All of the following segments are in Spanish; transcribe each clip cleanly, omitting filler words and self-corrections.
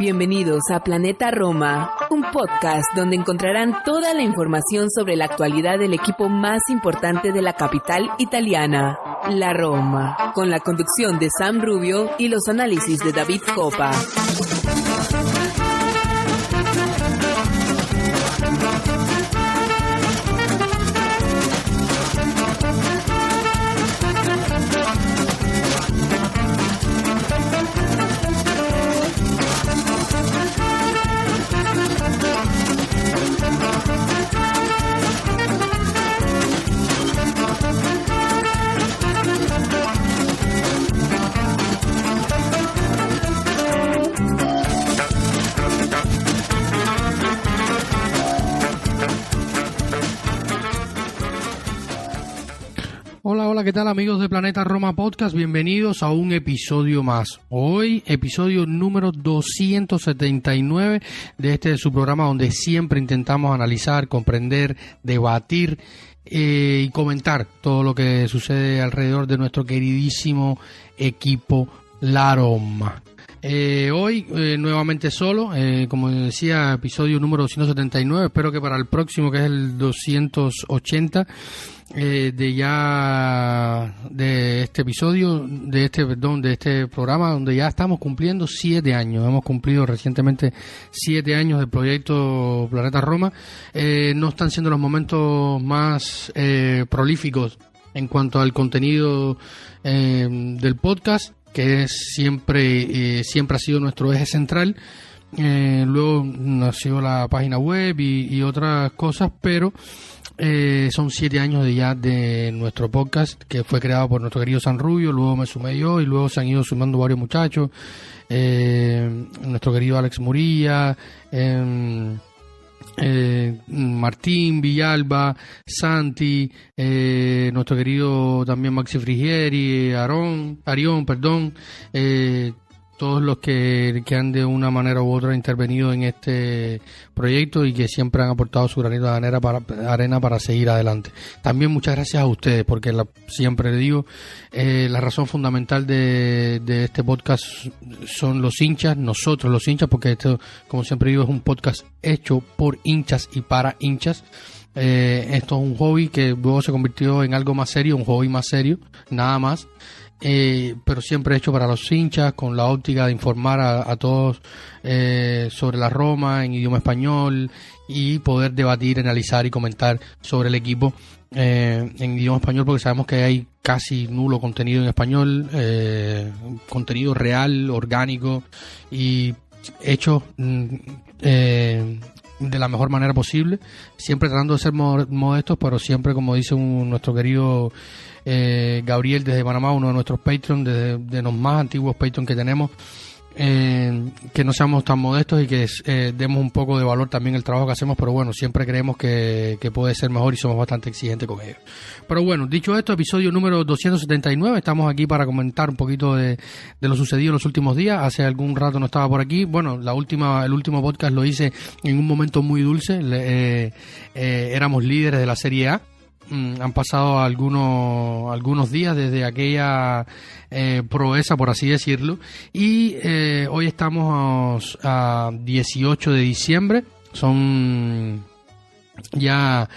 Bienvenidos a Planeta Roma, un podcast donde encontrarán toda la información sobre la actualidad del equipo más importante de la capital italiana, la Roma, con la conducción de Sam Rubio y los análisis de David Copa. Hola, ¿qué tal amigos de Planeta Roma Podcast? Bienvenidos a un episodio más. Hoy, episodio número 279 de su programa donde siempre intentamos analizar, comprender, debatir y comentar todo lo que sucede alrededor de nuestro queridísimo equipo La Roma. Hoy nuevamente solo, como decía, episodio número 279. Espero que para el próximo, que es el 280, de este episodio, de este programa, donde ya estamos cumpliendo 7 años. Hemos cumplido recientemente 7 años del proyecto Planeta Roma. No están siendo los momentos más prolíficos en cuanto al contenido del podcast, que es siempre ha sido nuestro eje central. Luego nació la página web y otras cosas, pero son 7 años de nuestro podcast, que fue creado por nuestro querido San Rubio. Luego me sumé yo y luego se han ido sumando varios muchachos, nuestro querido Alex Murilla, Martín Villalba, Santi, nuestro querido también Maxi Frigieri, Arión, todos los que han de una manera u otra intervenido en este proyecto y que siempre han aportado su granito de arena para seguir adelante. También muchas gracias a ustedes, porque siempre le digo, la razón fundamental de este podcast son los hinchas, nosotros los hinchas, porque esto, como siempre digo, es un podcast hecho por hinchas y para hinchas. Esto es un hobby que luego se convirtió en algo más serio, un hobby más serio, nada más. Pero siempre hecho para los hinchas, con la óptica de informar a todos sobre la Roma en idioma español y poder debatir, analizar y comentar sobre el equipo en idioma español, porque sabemos que hay casi nulo contenido en español, contenido real, orgánico y hecho de la mejor manera posible, siempre tratando de ser modestos, pero siempre, como dice nuestro querido Gabriel desde Panamá, uno de nuestros Patreon, de los más antiguos Patreon que tenemos, que no seamos tan modestos y que demos un poco de valor también al trabajo que hacemos, pero bueno, siempre creemos que puede ser mejor y somos bastante exigentes con ellos. Pero bueno, dicho esto, episodio número 279, estamos aquí para comentar un poquito de lo sucedido en los últimos días. Hace algún rato no estaba por aquí. Bueno, el último podcast lo hice en un momento muy dulce. Éramos líderes de la Serie A. Han pasado algunos días desde aquella proeza, por así decirlo, y hoy estamos a 18 de diciembre. Son ya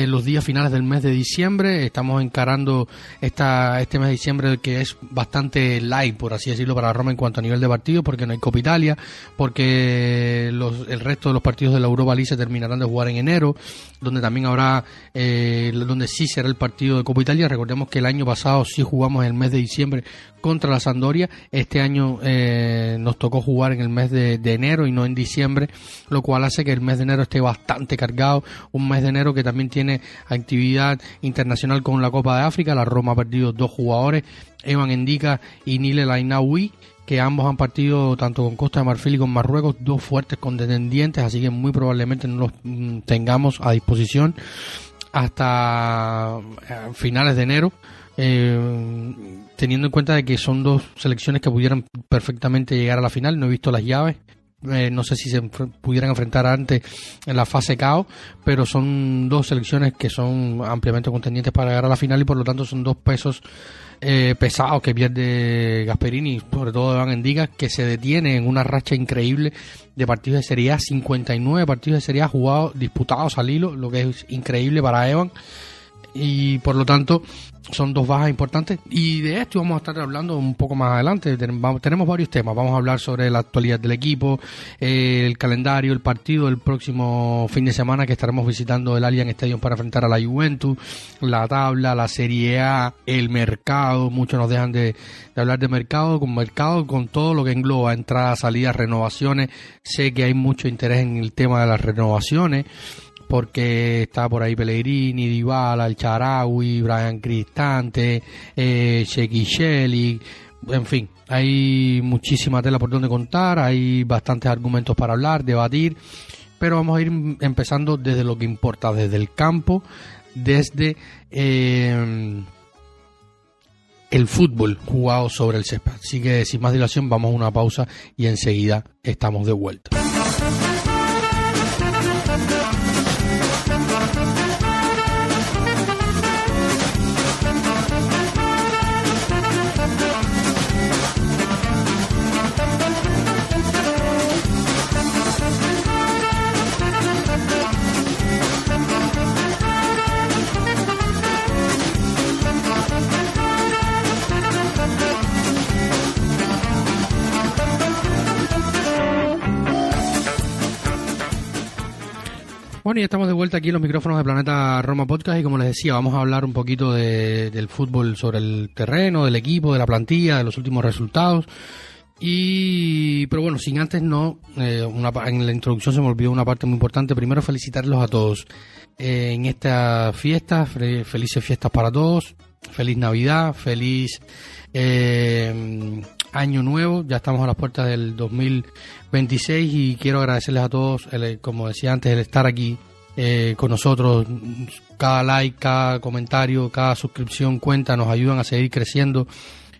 los días finales del mes de diciembre. Estamos encarando este mes de diciembre, que es bastante light, por así decirlo, para Roma en cuanto a nivel de partidos, porque no hay Copa Italia, porque el resto de los partidos de la Europa League se terminarán de jugar en enero, donde también habrá donde sí será el partido de Copa Italia. Recordemos que el año pasado sí jugamos en el mes de diciembre contra la Sampdoria. Este año nos tocó jugar en el mes de enero y no en diciembre, lo cual hace que el mes de enero esté bastante cargado. Un mes de enero que también tiene actividad internacional con la Copa de África. La Roma ha perdido 2 jugadores, Evan Endika y Nile Lainaoui, que ambos han partido tanto con Costa de Marfil y con Marruecos, 2 fuertes contendientes, así que muy probablemente no los tengamos a disposición hasta finales de enero. Teniendo en cuenta de que son 2 selecciones que pudieran perfectamente llegar a la final. No he visto las llaves, no sé si se pudieran enfrentar antes en la fase KO, pero son dos selecciones que son ampliamente contendientes para llegar a la final y por lo tanto son dos pesos pesados que pierde Gasperini, sobre todo Evan Endika, que se detiene en una racha increíble de partidos de Serie A, 59 partidos de Serie A jugados, disputados al hilo, lo que es increíble para Evan, y por lo tanto son dos bajas importantes, y de esto vamos a estar hablando un poco más adelante. Tenemos varios temas, vamos a hablar sobre la actualidad del equipo, el calendario, el partido del próximo fin de semana que estaremos visitando el Allianz Stadium para enfrentar a la Juventus, la tabla, la Serie A, el mercado. Muchos nos dejan de hablar de mercado con todo lo que engloba entradas, salidas, renovaciones. Sé que hay mucho interés en el tema de las renovaciones, porque está por ahí Pellegrini, Dybala, El Shaarawy, Bryan Cristante, Shecky Shelley, en fin, hay muchísima tela por donde contar, hay bastantes argumentos para hablar, debatir, pero vamos a ir empezando desde lo que importa, desde el campo, desde el fútbol jugado sobre el césped. Así que sin más dilación vamos a una pausa y enseguida estamos de vuelta. Bueno, ya estamos de vuelta aquí en los micrófonos de Planeta Roma Podcast y como les decía, vamos a hablar un poquito del fútbol sobre el terreno, del equipo, de la plantilla, de los últimos resultados. Pero bueno, sin antes en la introducción se me olvidó una parte muy importante. Primero felicitarlos a todos en esta fiesta, felices fiestas para todos, feliz Navidad, feliz Año Nuevo. Ya estamos a las puertas del 2026 y quiero agradecerles a todos, como decía antes, el estar aquí con nosotros. Cada like, cada comentario, cada suscripción cuenta, nos ayudan a seguir creciendo,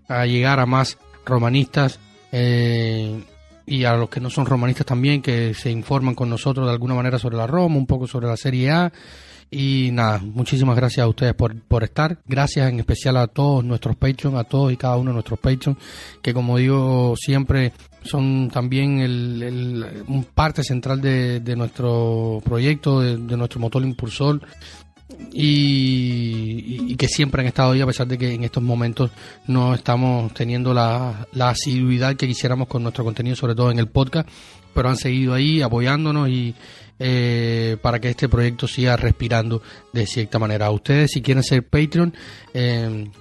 a llegar a más romanistas y a los que no son romanistas también, que se informan con nosotros de alguna manera sobre la Roma, un poco sobre la Serie A. Y nada, muchísimas gracias a ustedes por estar. Gracias en especial a todos nuestros Patreons, a todos y cada uno de nuestros Patreons, que como digo siempre son también un parte central de nuestro proyecto, de nuestro motor impulsor, y que siempre han estado ahí a pesar de que en estos momentos no estamos teniendo la asiduidad que quisiéramos con nuestro contenido, sobre todo en el podcast, pero han seguido ahí apoyándonos y para que este proyecto siga respirando de cierta manera. A ustedes, si quieren ser Patreon,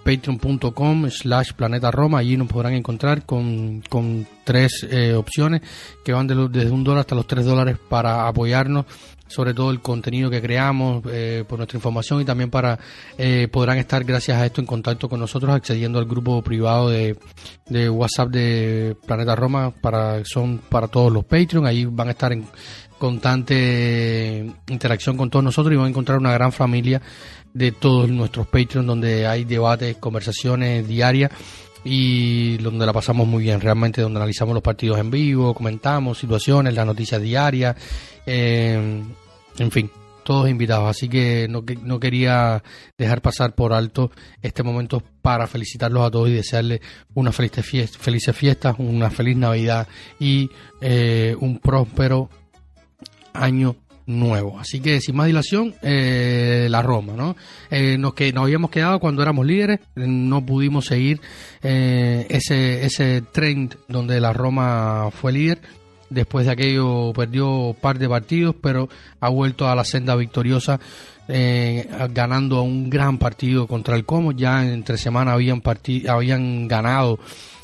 patreon.com/planetaroma, allí nos podrán encontrar con 3 opciones que van desde $1 hasta los $3 para apoyarnos, sobre todo el contenido que creamos, por nuestra información, y también podrán estar gracias a esto en contacto con nosotros accediendo al grupo privado de WhatsApp de Planeta Roma, son para todos los Patreon. Ahí van a estar en constante interacción con todos nosotros y van a encontrar una gran familia de todos nuestros Patreon, donde hay debates, conversaciones diarias y donde la pasamos muy bien, realmente, donde analizamos los partidos en vivo, comentamos situaciones, las noticias diarias, en fin, todos invitados. Así que no quería dejar pasar por alto este momento para felicitarlos a todos y desearles unas felices fiestas, una feliz Navidad y un próspero Año Nuevo. Así que sin más dilación, la Roma, ¿no? Nos habíamos quedado cuando éramos líderes, no pudimos seguir ese trend donde la Roma fue líder. Después de aquello perdió un par de partidos, pero ha vuelto a la senda victoriosa, ganando un gran partido contra el Como. Ya entre semana habían ganado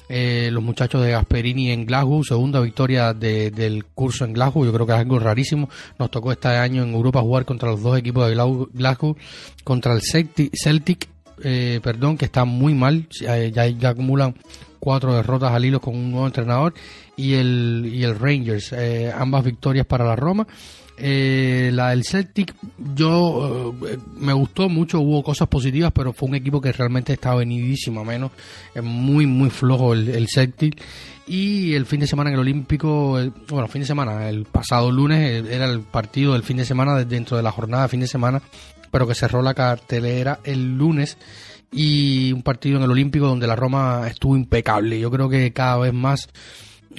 los muchachos de Gasperini en Glasgow, segunda victoria del curso en Glasgow. Yo creo que es algo rarísimo. Nos tocó este año en Europa jugar contra los dos equipos de Glasgow, contra el Celtic, que está muy mal, ya acumulan 4 derrotas al hilo con un nuevo entrenador, y el Rangers, ambas victorias para la Roma. La del Celtic, yo me gustó mucho, hubo cosas positivas, pero fue un equipo que realmente estaba venidísimo a menos, muy muy flojo el Celtic. Y el fin de semana en el Olímpico, el pasado lunes era el partido del fin de semana, dentro de la jornada de fin de semana, pero que cerró la cartelera el lunes, y un partido en el Olímpico donde la Roma estuvo impecable. Yo creo que cada vez más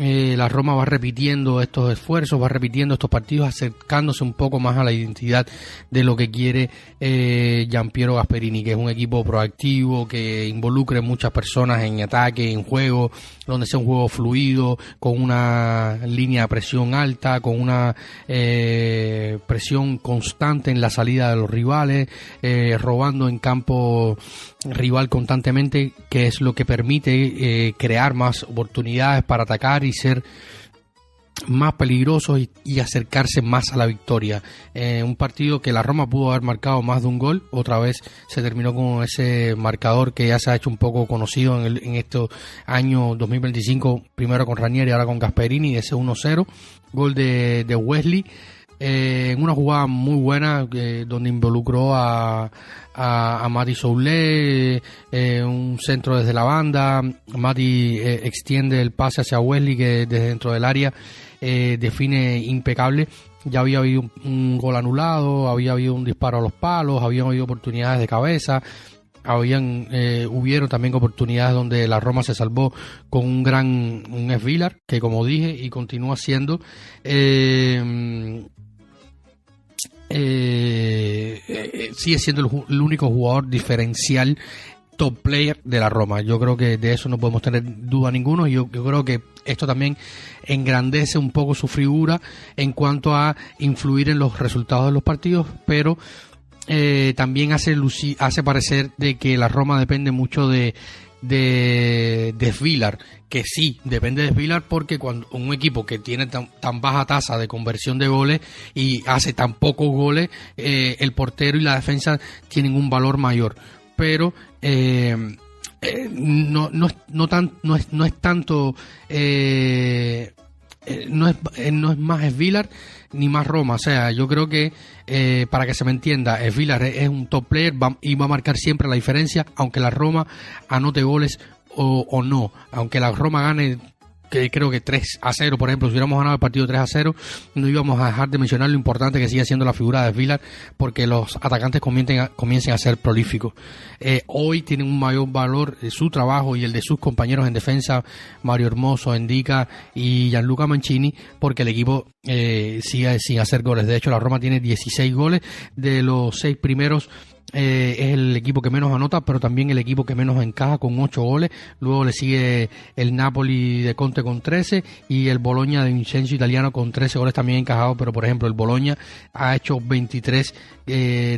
la Roma va repitiendo estos esfuerzos, va repitiendo estos partidos, acercándose un poco más a la identidad de lo que quiere Gianpiero Gasperini, que es un equipo proactivo, que involucre muchas personas en ataque, en juego, donde sea un juego fluido, con una línea de presión alta, con una presión constante en la salida de los rivales, robando en campo rival constantemente, que es lo que permite crear más oportunidades para atacar y ser más peligrosos y acercarse más a la victoria. Un partido que la Roma pudo haber marcado más de un gol, otra vez se terminó con ese marcador que ya se ha hecho un poco conocido en estos años 2025, primero con Ranieri y ahora con Gasperini, ese 1-0, gol de Wesley. En una jugada muy buena donde involucró a Mati Soulé, un centro desde la banda. Mati extiende el pase hacia Wesley, que desde dentro del área define impecable. Ya había habido un gol anulado, había habido un disparo a los palos, habían habido oportunidades de cabeza. Hubieron también oportunidades donde la Roma se salvó con un Esvilar, que como dije y continúa siendo sigue siendo el único jugador diferencial top player de la Roma. Yo creo que de eso no podemos tener duda ninguno, y yo creo que esto también engrandece un poco su figura en cuanto a influir en los resultados de los partidos, pero también hace parecer de que la Roma depende mucho de Esvilar, que sí, depende de Esvilar, porque cuando un equipo que tiene tan baja tasa de conversión de goles y hace tan pocos goles, el portero y la defensa tienen un valor mayor, pero no es más Esvilar ni más Roma. O sea, yo creo que para que se me entienda, Esvilar es un top player y va a marcar siempre la diferencia, aunque la Roma anote goles o no, aunque la Roma gane, que creo que 3-0, por ejemplo. Si hubiéramos ganado el partido 3-0, no íbamos a dejar de mencionar lo importante que sigue siendo la figura de Esvilar, porque los atacantes comiencen a ser prolíficos. Hoy tienen un mayor valor su trabajo y el de sus compañeros en defensa, Mario Hermoso, Endica y Gianluca Mancini, porque el equipo sigue sin hacer goles. De hecho, la Roma tiene 16 goles, de los 6 primeros es el equipo que menos anota, pero también el equipo que menos encaja, con 8 goles. Luego le sigue el Napoli de Conte con 13 y el Bologna de Vincenzo Italiano con 13 goles también encajados. Pero por ejemplo, el Bologna ha hecho 23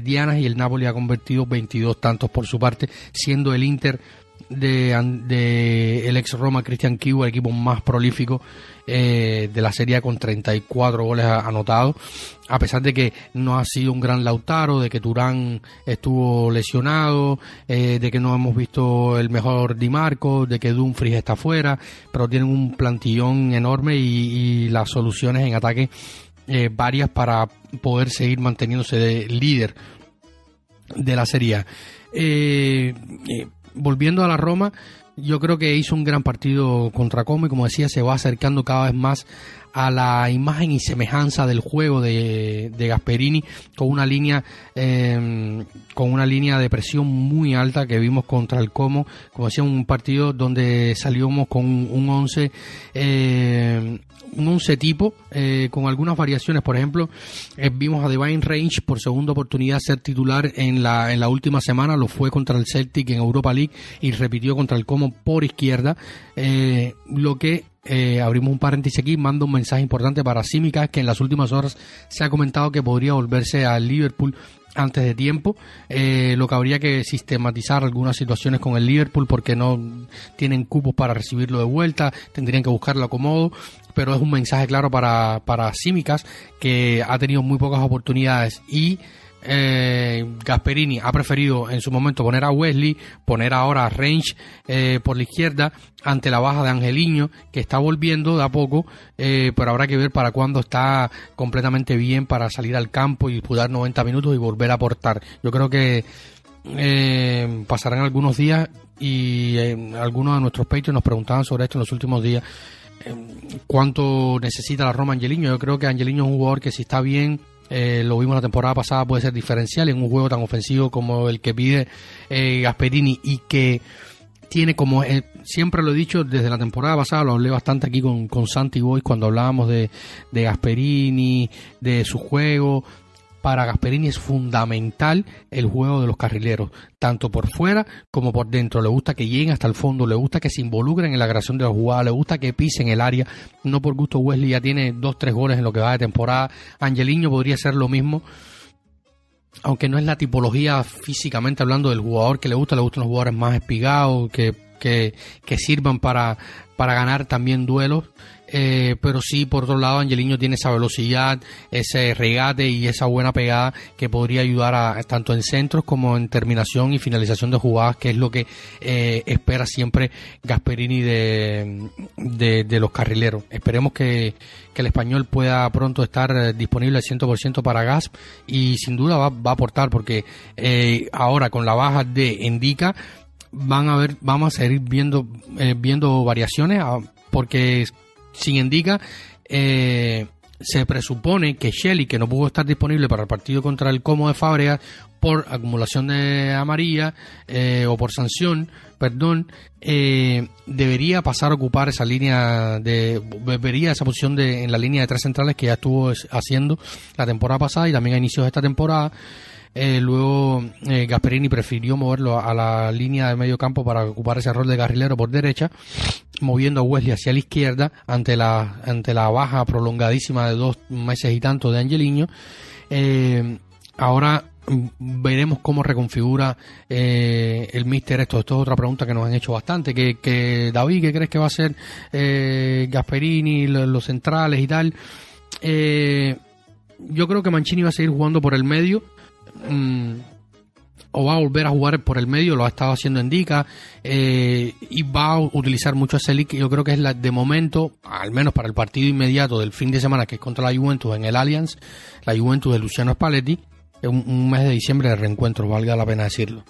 dianas y el Napoli ha convertido 22 tantos por su parte, siendo el Inter de el ex Roma Cristian Chiu el equipo más prolífico de la Serie, con 34 goles anotados, a pesar de que no ha sido un gran Lautaro, de que Turán estuvo lesionado, de que no hemos visto el mejor Di Marco, de que Dumfries está fuera, pero tienen un plantillón enorme y las soluciones en ataque varias para poder seguir manteniéndose de líder de la Serie. Volviendo a la Roma, yo creo que hizo un gran partido contra Como, y como decía, se va acercando cada vez más a la imagen y semejanza del juego de Gasperini, con una línea de presión muy alta que vimos contra el Como. Como decía, un partido donde salimos con un 11 tipo, con algunas variaciones. Por ejemplo, vimos a Divine Range por segunda oportunidad ser titular en la última semana. Lo fue contra el Celtic en Europa League y repitió contra el Como por izquierda, lo que abrimos un paréntesis aquí, manda un mensaje importante para Tsimikas, que en las últimas horas se ha comentado que podría volverse al Liverpool antes de tiempo, lo que habría que sistematizar algunas situaciones con el Liverpool, porque no tienen cupos para recibirlo de vuelta, tendrían que buscarlo acomodo, pero es un mensaje claro para Tsimikas, que ha tenido muy pocas oportunidades y Gasperini ha preferido en su momento poner a Wesley, poner ahora a Range por la izquierda ante la baja de Angeliño, que está volviendo de a poco, pero habrá que ver para cuándo está completamente bien para salir al campo y disputar 90 minutos y volver a aportar. Yo creo que pasarán algunos días y algunos de nuestros Patreons nos preguntaban sobre esto en los últimos días, cuánto necesita la Roma Angeliño. Yo creo que Angeliño es un jugador que si está bien, lo vimos la temporada pasada, puede ser diferencial en un juego tan ofensivo como el que pide Gasperini, y que tiene como, siempre lo he dicho desde la temporada pasada, lo hablé bastante aquí con Santi Boys cuando hablábamos de Gasperini, de su juego. Para Gasperini es fundamental el juego de los carrileros, tanto por fuera como por dentro. Le gusta que lleguen hasta el fondo, le gusta que se involucren en la creación de la jugada, le gusta que pisen el área. No por gusto Wesley ya tiene 2-3 goles en lo que va de temporada. Angeliño podría ser lo mismo, aunque no es la tipología físicamente hablando del jugador que le gustan los jugadores más espigados, que sirvan para ganar también duelos. Pero sí, por otro lado, Angeliño tiene esa velocidad, ese regate y esa buena pegada que podría ayudar tanto en centros como en terminación y finalización de jugadas, que es lo que espera siempre Gasperini de los carrileros. Esperemos que el español pueda pronto estar disponible al 100% para Gasp, y sin duda va a aportar, porque ahora con la baja de Endica vamos a seguir viendo variaciones, porque sin Endica se presupone que Shelly, que no pudo estar disponible para el partido contra el Como de Fábregas por acumulación de amarilla o por sanción, debería pasar a ocupar esa línea volvería a esa posición en la línea de 3 centrales que ya estuvo haciendo la temporada pasada y también a inicios de esta temporada. Luego Gasperini prefirió moverlo a la línea de medio campo para ocupar ese rol de carrilero por derecha, moviendo a Wesley hacia la izquierda ante la baja prolongadísima de 2 meses y tanto de Angeliño. Ahora veremos cómo reconfigura el míster esto. Esto es otra pregunta que nos han hecho bastante, que David, ¿qué crees que va a hacer Gasperini, los centrales y tal? Yo creo que Mancini va a seguir jugando por el medio, o va a volver a jugar por el medio, lo ha estado haciendo Endica, y va a utilizar mucho a Selic. Yo creo que es de momento, al menos para el partido inmediato del fin de semana, que es contra la Juventus en el Allianz, la Juventus de Luciano Spalletti, un mes de diciembre de reencuentro, valga la pena decirlo.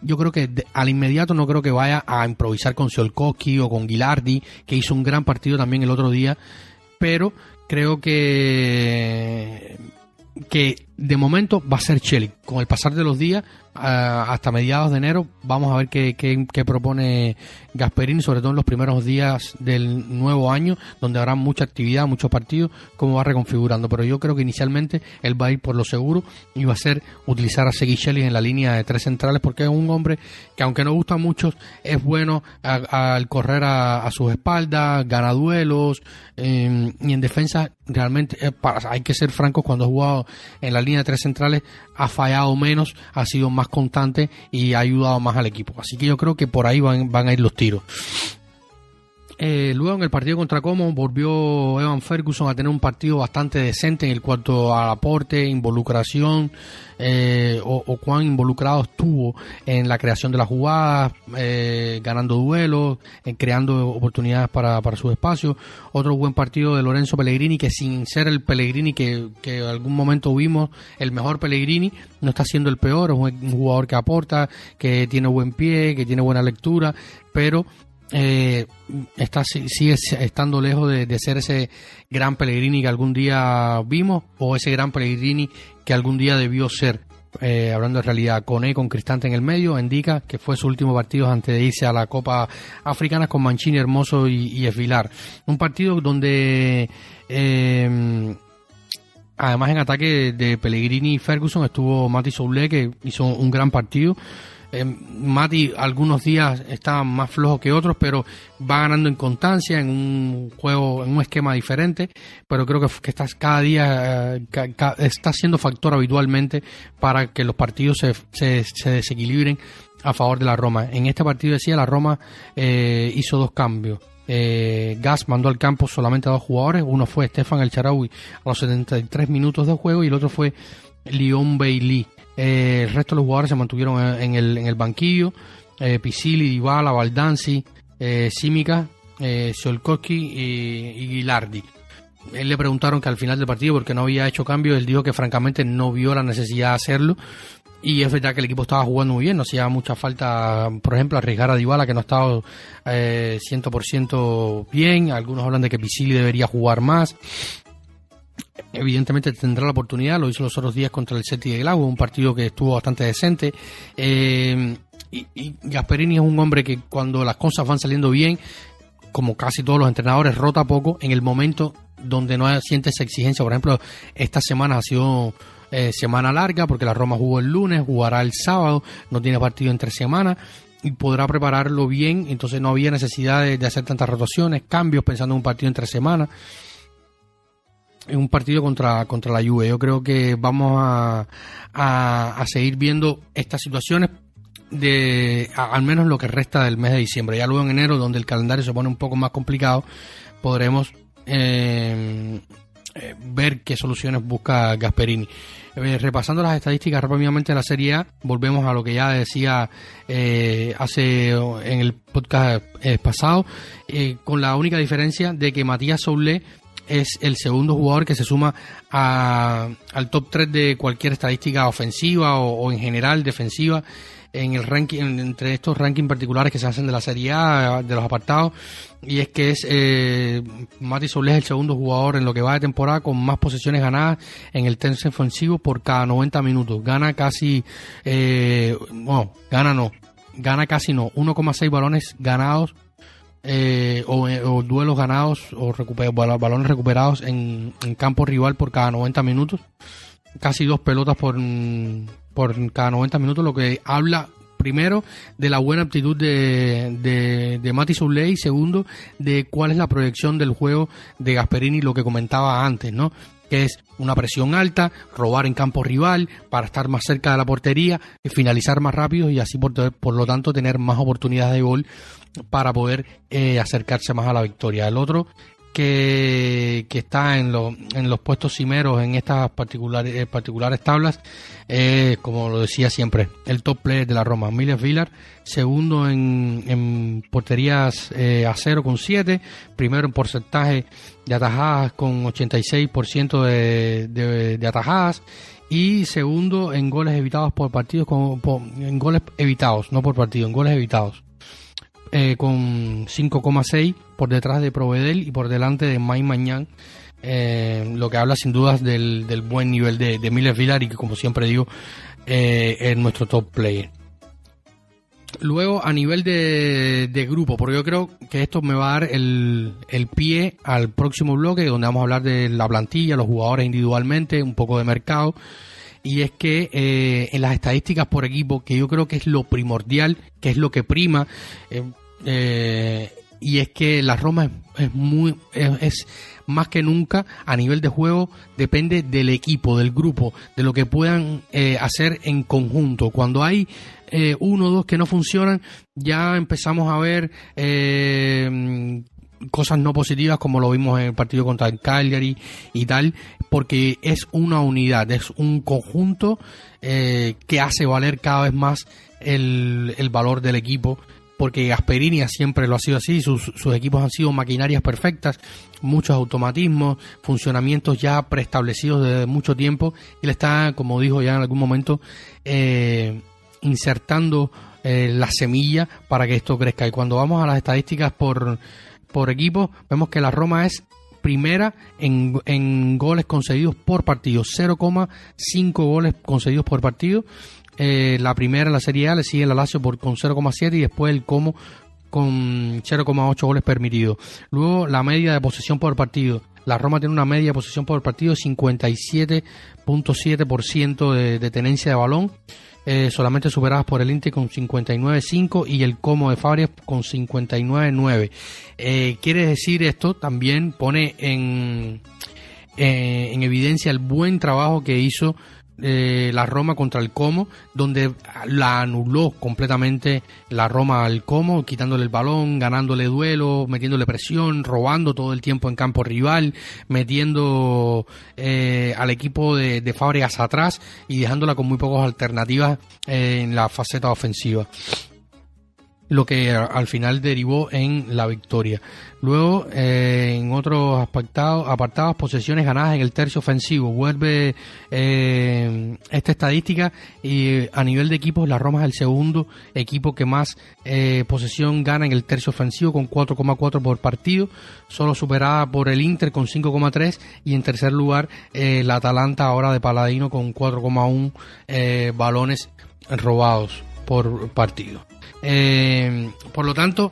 Yo creo que al inmediato no creo que vaya a improvisar con Tsiolkovski o con Gilardi, que hizo un gran partido también el otro día, pero creo que de momento va a ser Shelly. Con el pasar de los días, hasta mediados de enero, vamos a ver qué propone Gasperini, sobre todo en los primeros días del nuevo año, donde habrá mucha actividad, muchos partidos, cómo va reconfigurando. Pero yo creo que inicialmente él va a ir por lo seguro y va a ser utilizar a Segi Shelly en la línea de 3 centrales, porque es un hombre que, aunque no gusta a muchos, es bueno al correr a sus espaldas, gana duelos, y en defensa realmente hay que ser francos, cuando ha jugado en la línea de 3 centrales ha fallado menos, ha sido más constante y ha ayudado más al equipo. Así que yo creo que por ahí van a ir los tiros. Luego en el partido contra Como volvió Evan Ferguson a tener un partido bastante decente en cuanto al aporte, involucración, o cuán involucrado estuvo en la creación de las jugadas, ganando duelos, creando oportunidades para su espacio. Otro buen partido de Lorenzo Pellegrini, que sin ser el Pellegrini que en algún momento vimos, el mejor Pellegrini, no está siendo el peor. Es un jugador que aporta, que tiene buen pie, que tiene buena lectura, pero sigue estando lejos de ser ese gran Pellegrini que algún día vimos, o ese gran Pellegrini que algún día debió ser. Hablando de realidad, con Cristante en el medio, Endica, que fue su último partido antes de irse a la Copa Africana, con Mancini, Hermoso y Esvilar. Un partido donde además en ataque de Pellegrini y Ferguson estuvo Mati Soulé, que hizo un gran partido. Mati algunos días está más flojo que otros, pero va ganando en constancia, en un juego, en un esquema diferente, pero creo que está cada día está siendo factor habitualmente para que los partidos se desequilibren a favor de la Roma. En este partido, decía, la Roma hizo 2 cambios. Gas mandó al campo solamente a 2 jugadores. Uno fue Stefan El Shaarawy a los 73 minutos de juego y el otro fue Leon Bailey. El resto de los jugadores se mantuvieron en el banquillo. Pisili, Dybala, Baldanzi, Simica, Tsiolkovski y Gilardi. Él le preguntaron que al final del partido por qué no había hecho cambio. Él dijo que francamente no vio la necesidad de hacerlo. Y es verdad que el equipo estaba jugando muy bien, no hacía mucha falta, por ejemplo, arriesgar a Dybala, que no ha estado 100% bien. Algunos hablan de que Pisili debería jugar más. Evidentemente tendrá la oportunidad, lo hizo los otros días contra el Celtic de Glasgow, un partido que estuvo bastante decente. Y Gasperini es un hombre que cuando las cosas van saliendo bien, como casi todos los entrenadores, rota poco en el momento donde no siente esa exigencia. Por ejemplo, esta semana ha sido semana larga porque la Roma jugó el lunes, jugará el sábado, no tiene partido entre semanas y podrá prepararlo bien. Entonces no había necesidad de hacer tantas rotaciones, cambios, pensando en un partido entre semanas, en un partido contra la Juve. Yo creo que vamos a seguir viendo estas situaciones al menos lo que resta del mes de diciembre. Ya luego en enero, donde el calendario se pone un poco más complicado, podremos ver qué soluciones busca Gasperini. Repasando las estadísticas rápidamente de la Serie A, volvemos a lo que ya decía hace en el podcast pasado, con la única diferencia de que Matías Soulé es el segundo jugador que se suma al top 3 de cualquier estadística ofensiva o en general defensiva en el ranking, entre estos rankings particulares que se hacen de la Serie A, de los apartados, y es que Mati Soulé es el segundo jugador en lo que va de temporada con más posesiones ganadas en el tercio ofensivo por cada 90 minutos. Gana casi, gana casi 1,6 balones ganados o duelos ganados o balones recuperados en campo rival por cada 90 minutos. Casi 2 pelotas por cada 90 minutos, lo que habla primero de la buena aptitud de Mati Soulé y segundo de cuál es la proyección del juego de Gasperini, lo que comentaba antes, ¿no? Que es una presión alta, robar en campo rival para estar más cerca de la portería, finalizar más rápido y así por lo tanto tener más oportunidades de gol para poder acercarse más a la victoria. El otro que está en los puestos cimeros en estas particulares tablas, como lo decía siempre, el top player de la Roma, Miles Vilar, segundo en porterías a 0 con 7, primero en porcentaje de atajadas con 86% de atajadas y segundo en goles evitados por partidos, en goles evitados, no por partido, en goles evitados. Con 5,6 por detrás de Provedel y por delante de Mike Maignan, lo que habla sin dudas del buen nivel de Miles Vilar y que, como siempre digo, es nuestro top player. Luego, a nivel de grupo, porque yo creo que esto me va a dar el pie al próximo bloque, donde vamos a hablar de la plantilla, los jugadores individualmente, un poco de mercado. Y es que en las estadísticas por equipo, que yo creo que es lo primordial, que es lo que prima, y es que la Roma es más que nunca a nivel de juego, depende del equipo, del grupo, de lo que puedan hacer en conjunto. Cuando hay uno o dos que no funcionan, ya empezamos a ver cosas no positivas, como lo vimos en el partido contra el Cagliari y tal, porque es una unidad, es un conjunto que hace valer cada vez más el valor del equipo, porque Gasperini siempre lo ha sido así, sus equipos han sido maquinarias perfectas, muchos automatismos, funcionamientos ya preestablecidos desde mucho tiempo, y le está, como dijo ya en algún momento, insertando la semilla para que esto crezca. Y cuando vamos a las estadísticas por equipo, vemos que la Roma es primera en goles concedidos por partido, 0,5 goles concedidos por partido. La primera en la Serie A le sigue la Lazio con 0,7 y después el Como con 0,8 goles permitidos. Luego la media de posesión por partido. La Roma tiene una media de posesión por partido de 57.7% de tenencia de balón, solamente superadas por el Inter con 59.5 y el Como de Fabregas con 59.9. Quiere decir, esto también pone en evidencia el buen trabajo que hizo la Roma contra el Como, donde la anuló completamente la Roma al Como, quitándole el balón, ganándole duelo, metiéndole presión, robando todo el tiempo en campo rival, metiendo al equipo de Fábregas atrás y dejándola con muy pocas alternativas en la faceta ofensiva, lo que al final derivó en la victoria. Luego, en otros apartados, posesiones ganadas en el tercio ofensivo. Vuelve esta estadística y a nivel de equipos, la Roma es el segundo equipo que más posesión gana en el tercio ofensivo, con 4,4 por partido, solo superada por el Inter con 5,3, y en tercer lugar la Atalanta ahora de Paladino con 4,1 balones robados por partido. Por lo tanto,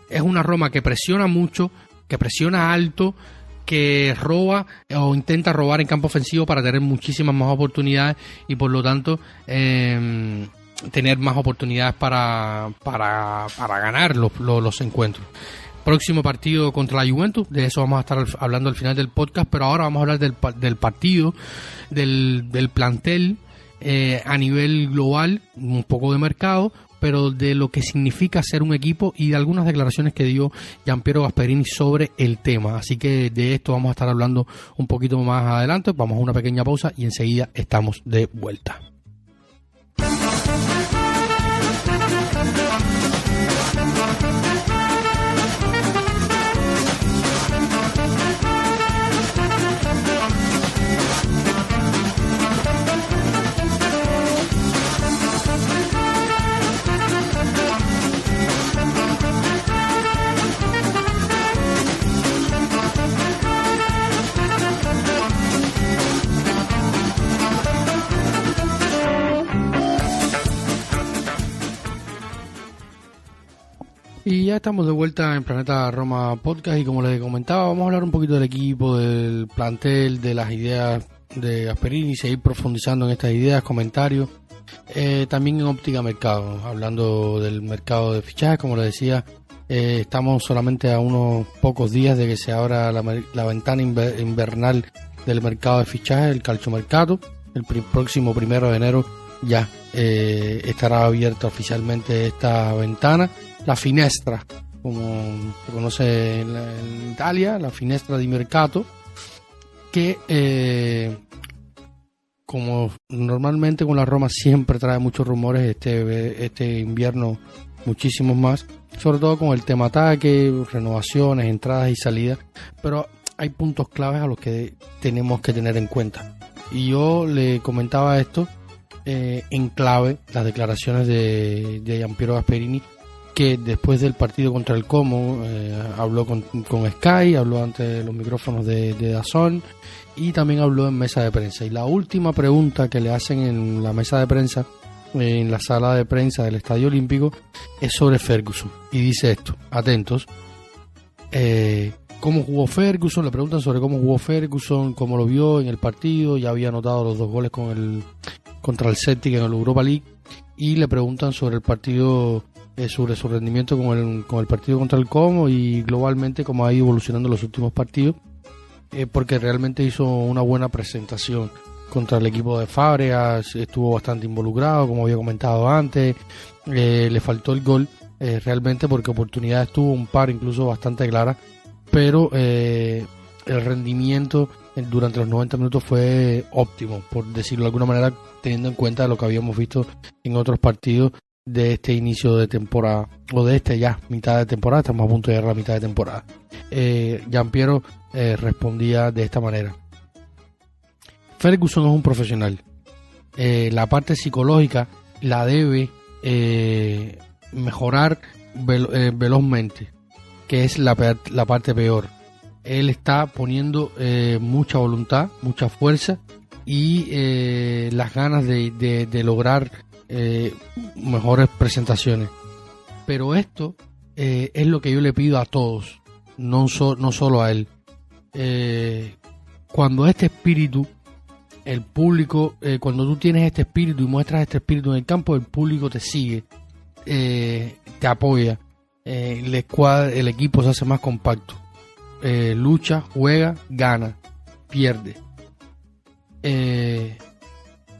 es una Roma que presiona mucho, que presiona alto, que roba o intenta robar en campo ofensivo para tener muchísimas más oportunidades y por lo tanto tener más oportunidades para ganar los encuentros. Próximo partido contra la Juventus, de eso vamos a estar hablando al final del podcast, pero ahora vamos a hablar del partido, del plantel a nivel global, un poco de mercado, pero de lo que significa ser un equipo y de algunas declaraciones que dio Giampiero Gasperini sobre el tema. Así que de esto vamos a estar hablando un poquito más adelante. Vamos a una pequeña pausa y enseguida estamos de vuelta. Y ya estamos de vuelta en Planeta Roma Podcast y como les comentaba, vamos a hablar un poquito del equipo, del plantel, de las ideas de Gasperini, seguir profundizando en estas ideas, comentarios, también en óptica mercado, hablando del mercado de fichajes, como les decía, estamos solamente a unos pocos días de que se abra la ventana invernal del mercado de fichajes, el calciomercato. El próximo 1 de enero ya estará abierta oficialmente esta ventana. La finestra, como se conoce en Italia, la finestra di mercato, que como normalmente con la Roma siempre trae muchos rumores, este invierno muchísimos más, sobre todo con el tema ataque, renovaciones, entradas y salidas, pero hay puntos claves a los que tenemos que tener en cuenta. Y yo le comentaba esto en clave, las declaraciones de Giampiero Gasperini, que después del partido contra el Como habló con Sky, habló ante los micrófonos de DAZN y también habló en mesa de prensa. Y la última pregunta que le hacen en la mesa de prensa, en la sala de prensa del Estadio Olímpico, es sobre Ferguson. Y dice esto, atentos, ¿cómo jugó Ferguson? Le preguntan sobre cómo jugó Ferguson, cómo lo vio en el partido, ya había anotado los 2 goles contra el Celtic en el Europa League, y le preguntan sobre el partido, sobre su rendimiento con el partido contra el Como y globalmente cómo ha ido evolucionando los últimos partidos, porque realmente hizo una buena presentación contra el equipo de Fábregas, estuvo bastante involucrado, como había comentado antes, le faltó el gol realmente porque oportunidades tuvo un par incluso bastante claras, pero el rendimiento durante los 90 minutos fue óptimo, por decirlo de alguna manera, teniendo en cuenta lo que habíamos visto en otros partidos de este inicio de temporada, o de ya mitad de temporada. Estamos a punto de llegar a la mitad de temporada. Giampiero respondía de esta manera: Ferguson es un profesional, la parte psicológica la debe mejorar velozmente, que es la parte peor. Él está poniendo mucha voluntad, mucha fuerza y las ganas de lograr mejores presentaciones, pero esto es lo que yo le pido a todos, no solo a él. Cuando este espíritu, el público, cuando tú tienes este espíritu y muestras este espíritu en el campo, el público te sigue, te apoya, el equipo se hace más compacto, lucha, juega, gana, pierde.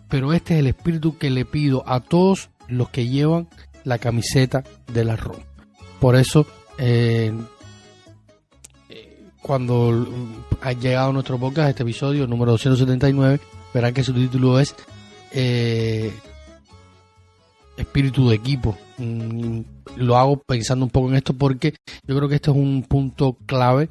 pero este es el espíritu que le pido a todos los que llevan la camiseta de la Roma. Por eso, cuando ha llegado nuestro podcast, este episodio número 279, verán que su título es espíritu de equipo. Lo hago pensando un poco en esto porque yo creo que este es un punto clave,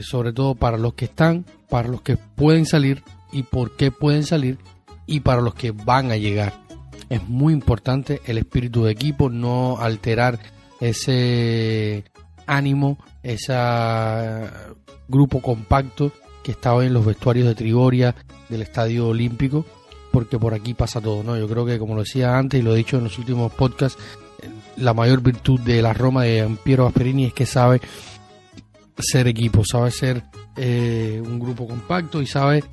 sobre todo para los que están, para los que pueden salir y por qué pueden salir, y para los que van a llegar. Es muy importante el espíritu de equipo, no alterar ese ánimo, ese grupo compacto que está hoy en los vestuarios de Trigoria, del Estadio Olímpico, porque por aquí pasa todo, ¿no? Yo creo que, como lo decía antes y lo he dicho en los últimos podcasts, la mayor virtud de la Roma de Piero Gasperini es que sabe ser equipo, sabe ser un grupo compacto y sabe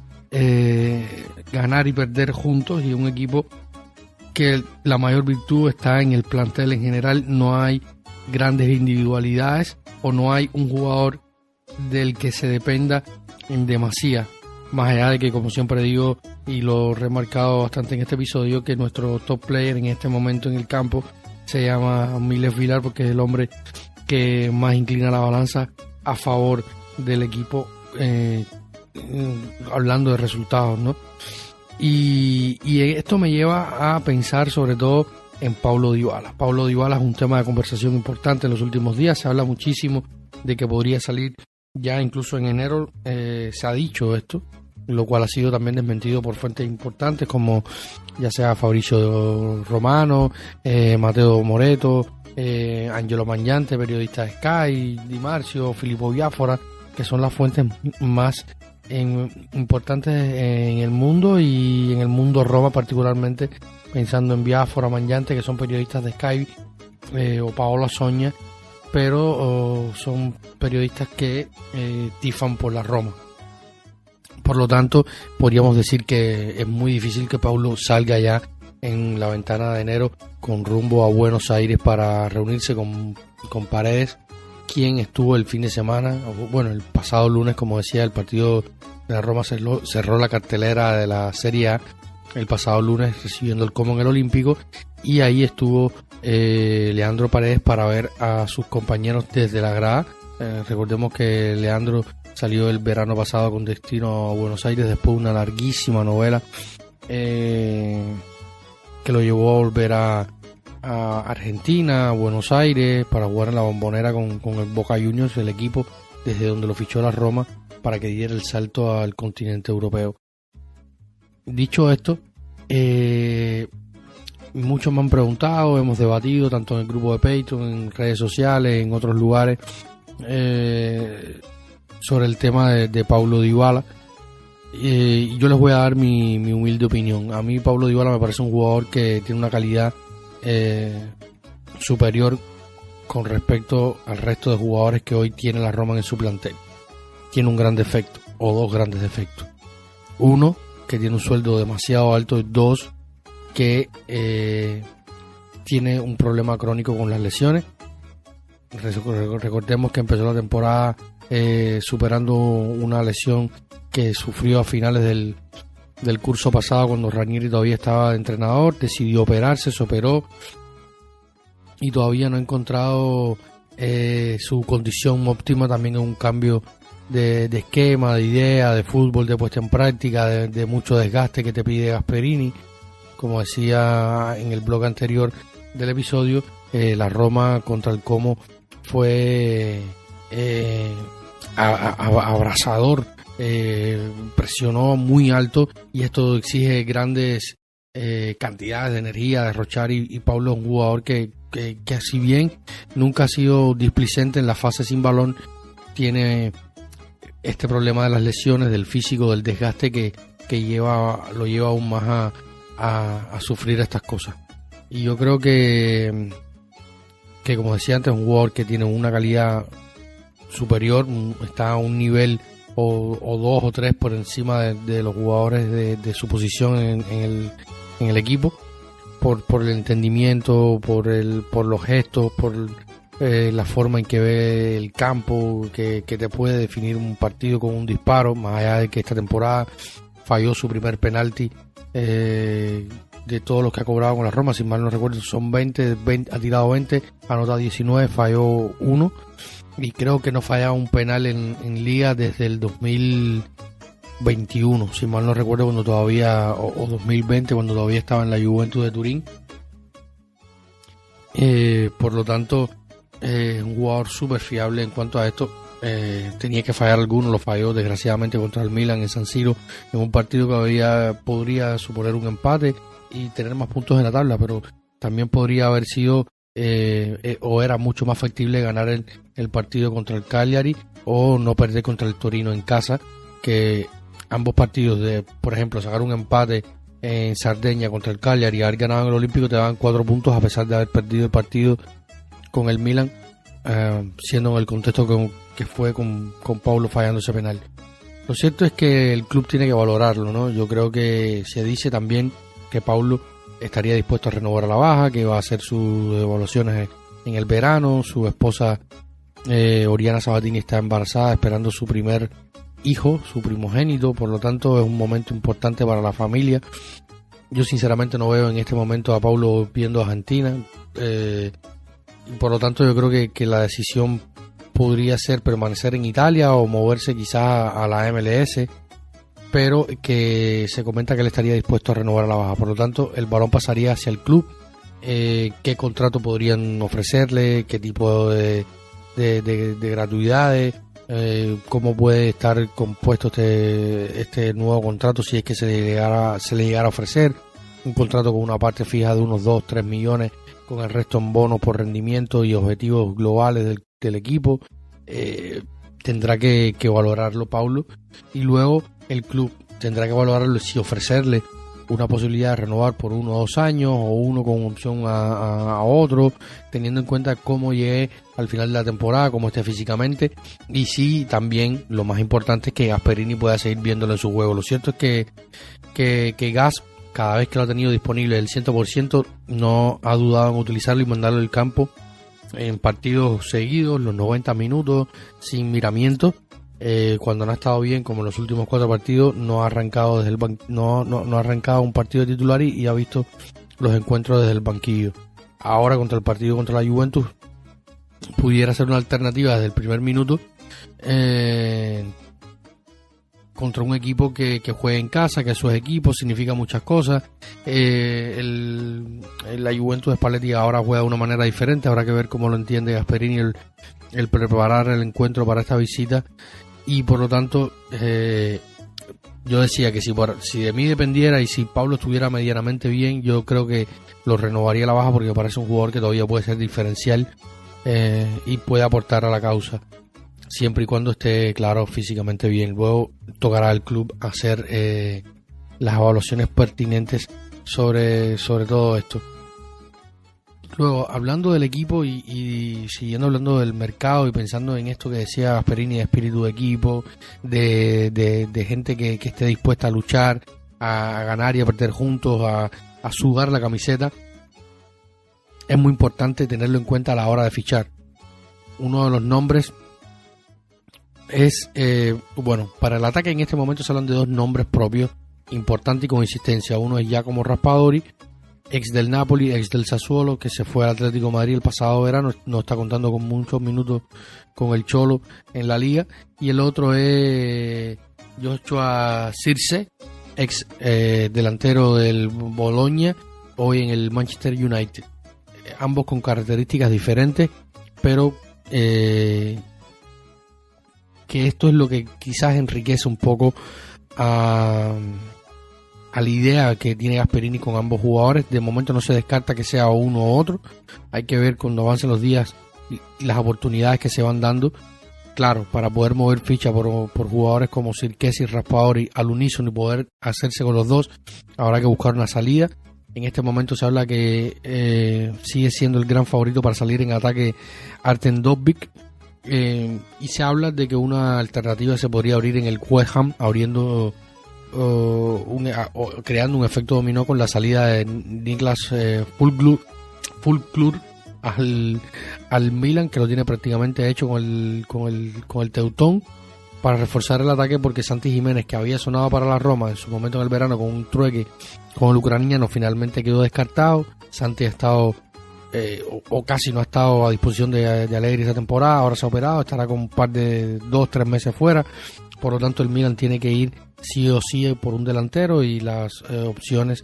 ganar y perder juntos, y un equipo que la mayor virtud está en el plantel en general. No hay grandes individualidades o no hay un jugador del que se dependa en demasía, más allá de que, como siempre digo y lo he remarcado bastante en este episodio, que nuestro top player en este momento en el campo se llama Miles Vilar, porque es el hombre que más inclina la balanza a favor del equipo, hablando de resultados, ¿no? Y esto me lleva a pensar sobre todo en Paulo Dybala. Paulo Dybala es un tema de conversación importante en los últimos días. Se habla muchísimo de que podría salir ya incluso en enero. Se ha dicho esto, lo cual ha sido también desmentido por fuentes importantes como ya sea Fabrizio Romano, Matteo Moretto, Angelo Mangiante, periodista de Sky, Di Marzio, Filippo Biafora, que son las fuentes más importantes en el mundo, y en el mundo Roma particularmente, pensando en Biafora, Mangiante, que son periodistas de Sky, o Paolo Soña, pero son periodistas que tifan por la Roma. Por lo tanto, podríamos decir que es muy difícil que Paulo salga ya en la ventana de enero con rumbo a Buenos Aires para reunirse con Paredes, quien estuvo el fin de semana, bueno, el pasado lunes, como decía, el partido de la Roma cerró la cartelera de la Serie A el pasado lunes recibiendo el Como en el Olímpico, y ahí estuvo Leandro Paredes para ver a sus compañeros desde la grada. Recordemos que Leandro salió el verano pasado con destino a Buenos Aires después de una larguísima novela que lo llevó a volver a Argentina, a Buenos Aires, para jugar en la Bombonera con el Boca Juniors, el equipo desde donde lo fichó la Roma para que diera el salto al continente europeo. Dicho esto, muchos me han preguntado, hemos debatido tanto en el grupo de Patreon, en redes sociales, en otros lugares, sobre el tema de Paulo Dybala. Yo les voy a dar mi humilde opinión. A mí Paulo Dybala me parece un jugador que tiene una calidad superior con respecto al resto de jugadores que hoy tiene la Roma en su plantel. Tiene un gran defecto, o dos grandes defectos. Uno, que tiene un sueldo demasiado alto. Dos, que tiene un problema crónico con las lesiones. Recordemos que empezó la temporada superando una lesión que sufrió a finales del curso pasado, cuando Ranieri todavía estaba de entrenador. Decidió operarse, se operó y todavía no ha encontrado su condición óptima. También es un cambio de esquema, de idea, de fútbol, de puesta en práctica, de mucho desgaste que te pide Gasperini. Como decía en el blog anterior del episodio, la Roma contra el Como fue abrasador, presionó muy alto, y esto exige grandes cantidades de energía, derrochar, y Paulo es un jugador que si bien nunca ha sido displicente en la fase sin balón, tiene este problema de las lesiones, del físico, del desgaste que lo lleva aún más a sufrir estas cosas. Y yo creo que como decía antes, es un jugador que tiene una calidad superior, está a un nivel o dos o tres por encima de los jugadores de su posición en el equipo, por el entendimiento, por los gestos, por la forma en que ve el campo, que te puede definir un partido con un disparo, más allá de que esta temporada falló su primer penalti de todos los que ha cobrado con la Roma, si mal no recuerdo son 20, ha tirado 20, anota 19, falló 1, y creo que no fallaba un penal en Liga desde el 2021, si mal no recuerdo, cuando todavía, o 2020, cuando todavía estaba en la Juventus de Turín. Por lo tanto, un jugador súper fiable en cuanto a esto. Tenía que fallar alguno, lo falló desgraciadamente contra el Milan en San Siro, en un partido que podría suponer un empate y tener más puntos en la tabla, pero también podría haber sido o era mucho más factible ganar el partido contra el Cagliari o no perder contra el Torino en casa, que ambos partidos de, por ejemplo, sacar un empate en Sardeña contra el Cagliari y haber ganado en el Olímpico te daban 4 puntos a pesar de haber perdido el partido con el Milan, siendo en el contexto que fue con Paulo fallando ese penal. Lo cierto es que el club tiene que valorarlo, ¿no? Yo creo que se dice también que Paulo estaría dispuesto a renovar a la baja, que va a hacer sus evaluaciones en el verano. Su esposa Oriana Sabatini está embarazada, esperando su primer hijo, su primogénito, por lo tanto es un momento importante para la familia. Yo sinceramente no veo en este momento a Paulo viendo a Argentina, por lo tanto yo creo que la decisión podría ser permanecer en Italia o moverse quizás a la MLS, pero que se comenta que él estaría dispuesto a renovar a la baja. Por lo tanto, el balón pasaría hacia el club. ¿Qué contrato podrían ofrecerle? ¿Qué tipo de gratuidades? ¿Cómo puede estar compuesto este nuevo contrato si es que se le llegara a ofrecer? Un contrato con una parte fija de unos 2-3 millones, con el resto en bonos por rendimiento y objetivos globales del equipo. Tendrá que valorarlo Paulo, y luego el club tendrá que valorarlo si ofrecerle una posibilidad de renovar por 1 o 2 años o uno con opción a otro, teniendo en cuenta cómo llegue al final de la temporada, cómo esté físicamente, y si también lo más importante es que Gasperini pueda seguir viéndolo en su juego. Lo cierto es que Gas, cada vez que lo ha tenido disponible el 100%, no ha dudado en utilizarlo y mandarlo al campo en partidos seguidos, los 90 minutos, sin miramientos. Cuando no ha estado bien, como en los últimos 4 partidos, no ha arrancado no ha arrancado un partido de titular y ha visto los encuentros desde el banquillo. Ahora contra el partido contra la Juventus pudiera ser una alternativa desde el primer minuto, contra un equipo que juegue en casa, que su equipo significa muchas cosas. La Juventus de Spalletti ahora juega de una manera diferente, habrá que ver cómo lo entiende Gasperini el preparar el encuentro para esta visita, y por lo tanto yo decía que si de mí dependiera y si Paulo estuviera medianamente bien, yo creo que lo renovaría a la baja, porque me parece un jugador que todavía puede ser diferencial y puede aportar a la causa, siempre y cuando esté, claro, físicamente bien. Luego tocará al club hacer las evaluaciones pertinentes sobre todo esto. Luego, hablando del equipo y siguiendo hablando del mercado y pensando en esto que decía Gasperini, de espíritu de equipo, de gente que esté dispuesta a luchar, a ganar y a perder juntos, a sudar la camiseta, es muy importante tenerlo en cuenta a la hora de fichar. Uno de los nombres es, para el ataque en este momento se hablan de 2 nombres propios importantes y con insistencia. Uno es Giacomo Raspadori, ex del Napoli, ex del Sassuolo, que se fue al Atlético de Madrid el pasado verano, no está contando con muchos minutos con el Cholo en la liga. Y el otro es Joshua Zirkzee, ex delantero del Bologna, hoy en el Manchester United. Ambos con características diferentes, pero que esto es lo que quizás enriquece un poco a la idea que tiene Gasperini con ambos jugadores. De momento no se descarta que sea uno u otro, hay que ver cuando avancen los días y las oportunidades que se van dando. Claro, para poder mover ficha por jugadores como Zirkzee y Raspadori al unísono y poder hacerse con los dos, habrá que buscar una salida. En este momento se habla que sigue siendo el gran favorito para salir en ataque Artem Dovbyk, y se habla de que una alternativa se podría abrir en el West Ham, abriendo creando un efecto dominó con la salida de Niklas Füllkrug al Milan, que lo tiene prácticamente hecho con el Teutón, para reforzar el ataque, porque Santi Jiménez, que había sonado para la Roma en su momento en el verano con un trueque con el ucraniano, finalmente quedó descartado. Santi ha estado o casi no ha estado a disposición de Allegri esta temporada, ahora se ha operado, estará con un par de 2-3 meses fuera, por lo tanto el Milan tiene que ir sí o sí por un delantero, y las opciones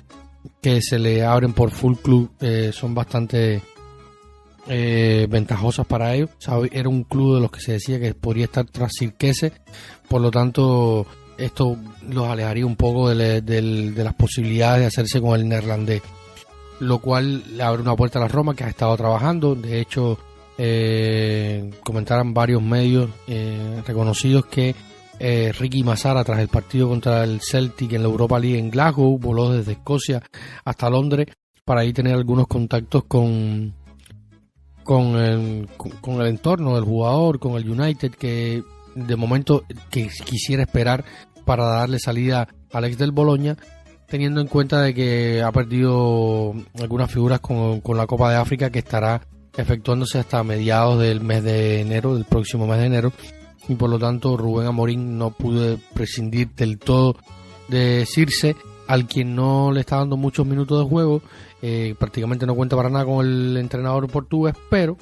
que se le abren por Full Club son bastante ventajosas para ellos. O sea, era un club de los que se decía que podría estar tras Sirkese, por lo tanto esto los alejaría un poco de las posibilidades de hacerse con el neerlandés, lo cual le abre una puerta a la Roma, que ha estado trabajando. De hecho, comentaron varios medios reconocidos que Ricky Massara, tras el partido contra el Celtic en la Europa League en Glasgow, voló desde Escocia hasta Londres para ahí tener algunos contactos con el entorno del jugador, con el United, que de momento que quisiera esperar para darle salida al ex del Bologna, teniendo en cuenta de que ha perdido algunas figuras con la Copa de África, que estará efectuándose hasta mediados del mes de enero, del próximo mes de enero, y por lo tanto Rubén Amorín no pudo prescindir del todo de Circe, al quien no le está dando muchos minutos de juego. Prácticamente no cuenta para nada con el entrenador portugués, pero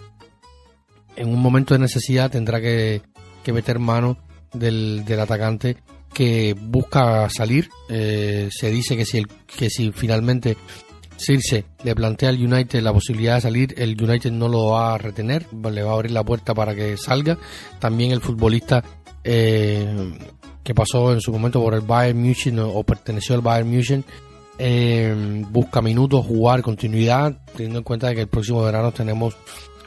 en un momento de necesidad tendrá que meter mano del atacante, que busca salir. Se dice que si finalmente Circe le plantea al United la posibilidad de salir, el United no lo va a retener, le va a abrir la puerta para que salga. También el futbolista que pasó en su momento por el Bayern München o perteneció al Bayern München, busca minutos, jugar, continuidad, teniendo en cuenta que el próximo verano tenemos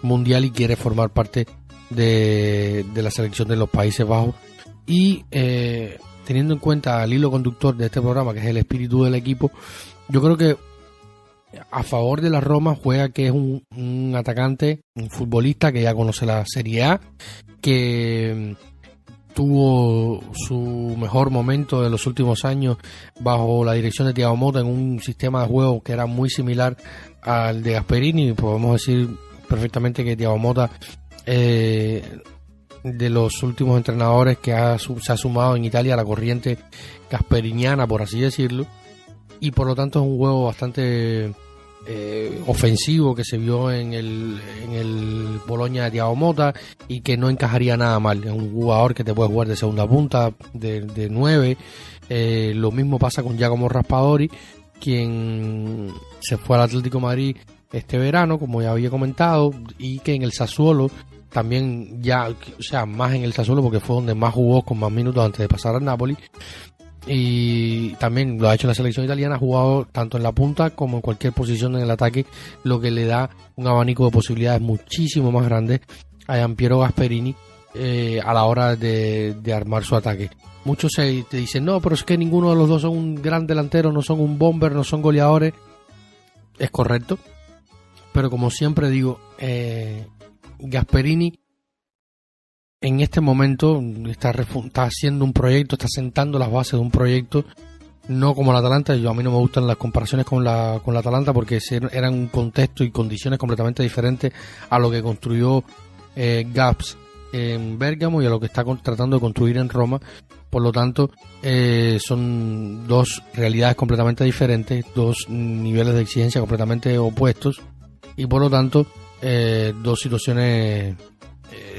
Mundial y quiere formar parte de la selección de los Países Bajos. Y teniendo en cuenta el hilo conductor de este programa, que es el espíritu del equipo, yo creo que a favor de la Roma juega que es un atacante, un futbolista que ya conoce la Serie A, que tuvo su mejor momento de los últimos años bajo la dirección de Thiago Motta en un sistema de juego que era muy similar al de Gasperini. Podemos decir perfectamente que Thiago Motta, de los últimos entrenadores que se ha sumado en Italia a la corriente gasperiniana, por así decirlo, y por lo tanto es un juego bastante ofensivo que se vio en el Bologna de Thiago Motta, y que no encajaría nada mal. Es un jugador que te puede jugar de segunda punta, de 9. Lo mismo pasa con Giacomo Raspadori, quien se fue al Atlético de Madrid este verano, como ya había comentado, y que en el Sassuolo también, más en el Sassuolo porque fue donde más jugó con más minutos antes de pasar al Napoli, y también lo ha hecho la selección italiana. Ha jugado tanto en la punta como en cualquier posición en el ataque, lo que le da un abanico de posibilidades muchísimo más grande a Gianpiero Gasperini a la hora de armar su ataque. Muchos te dicen, no, pero es que ninguno de los dos son un gran delantero, no son un bomber, no son goleadores. Es correcto, pero como siempre digo, Gasperini en este momento está haciendo un proyecto, está sentando las bases de un proyecto, no como el Atalanta. A mí no me gustan las comparaciones con la Atalanta, porque eran un contexto y condiciones completamente diferentes a lo que construyó Gaps en Bérgamo y a lo que está tratando de construir en Roma. Por lo tanto, son dos realidades completamente diferentes, dos niveles de exigencia completamente opuestos, y por lo tanto dos situaciones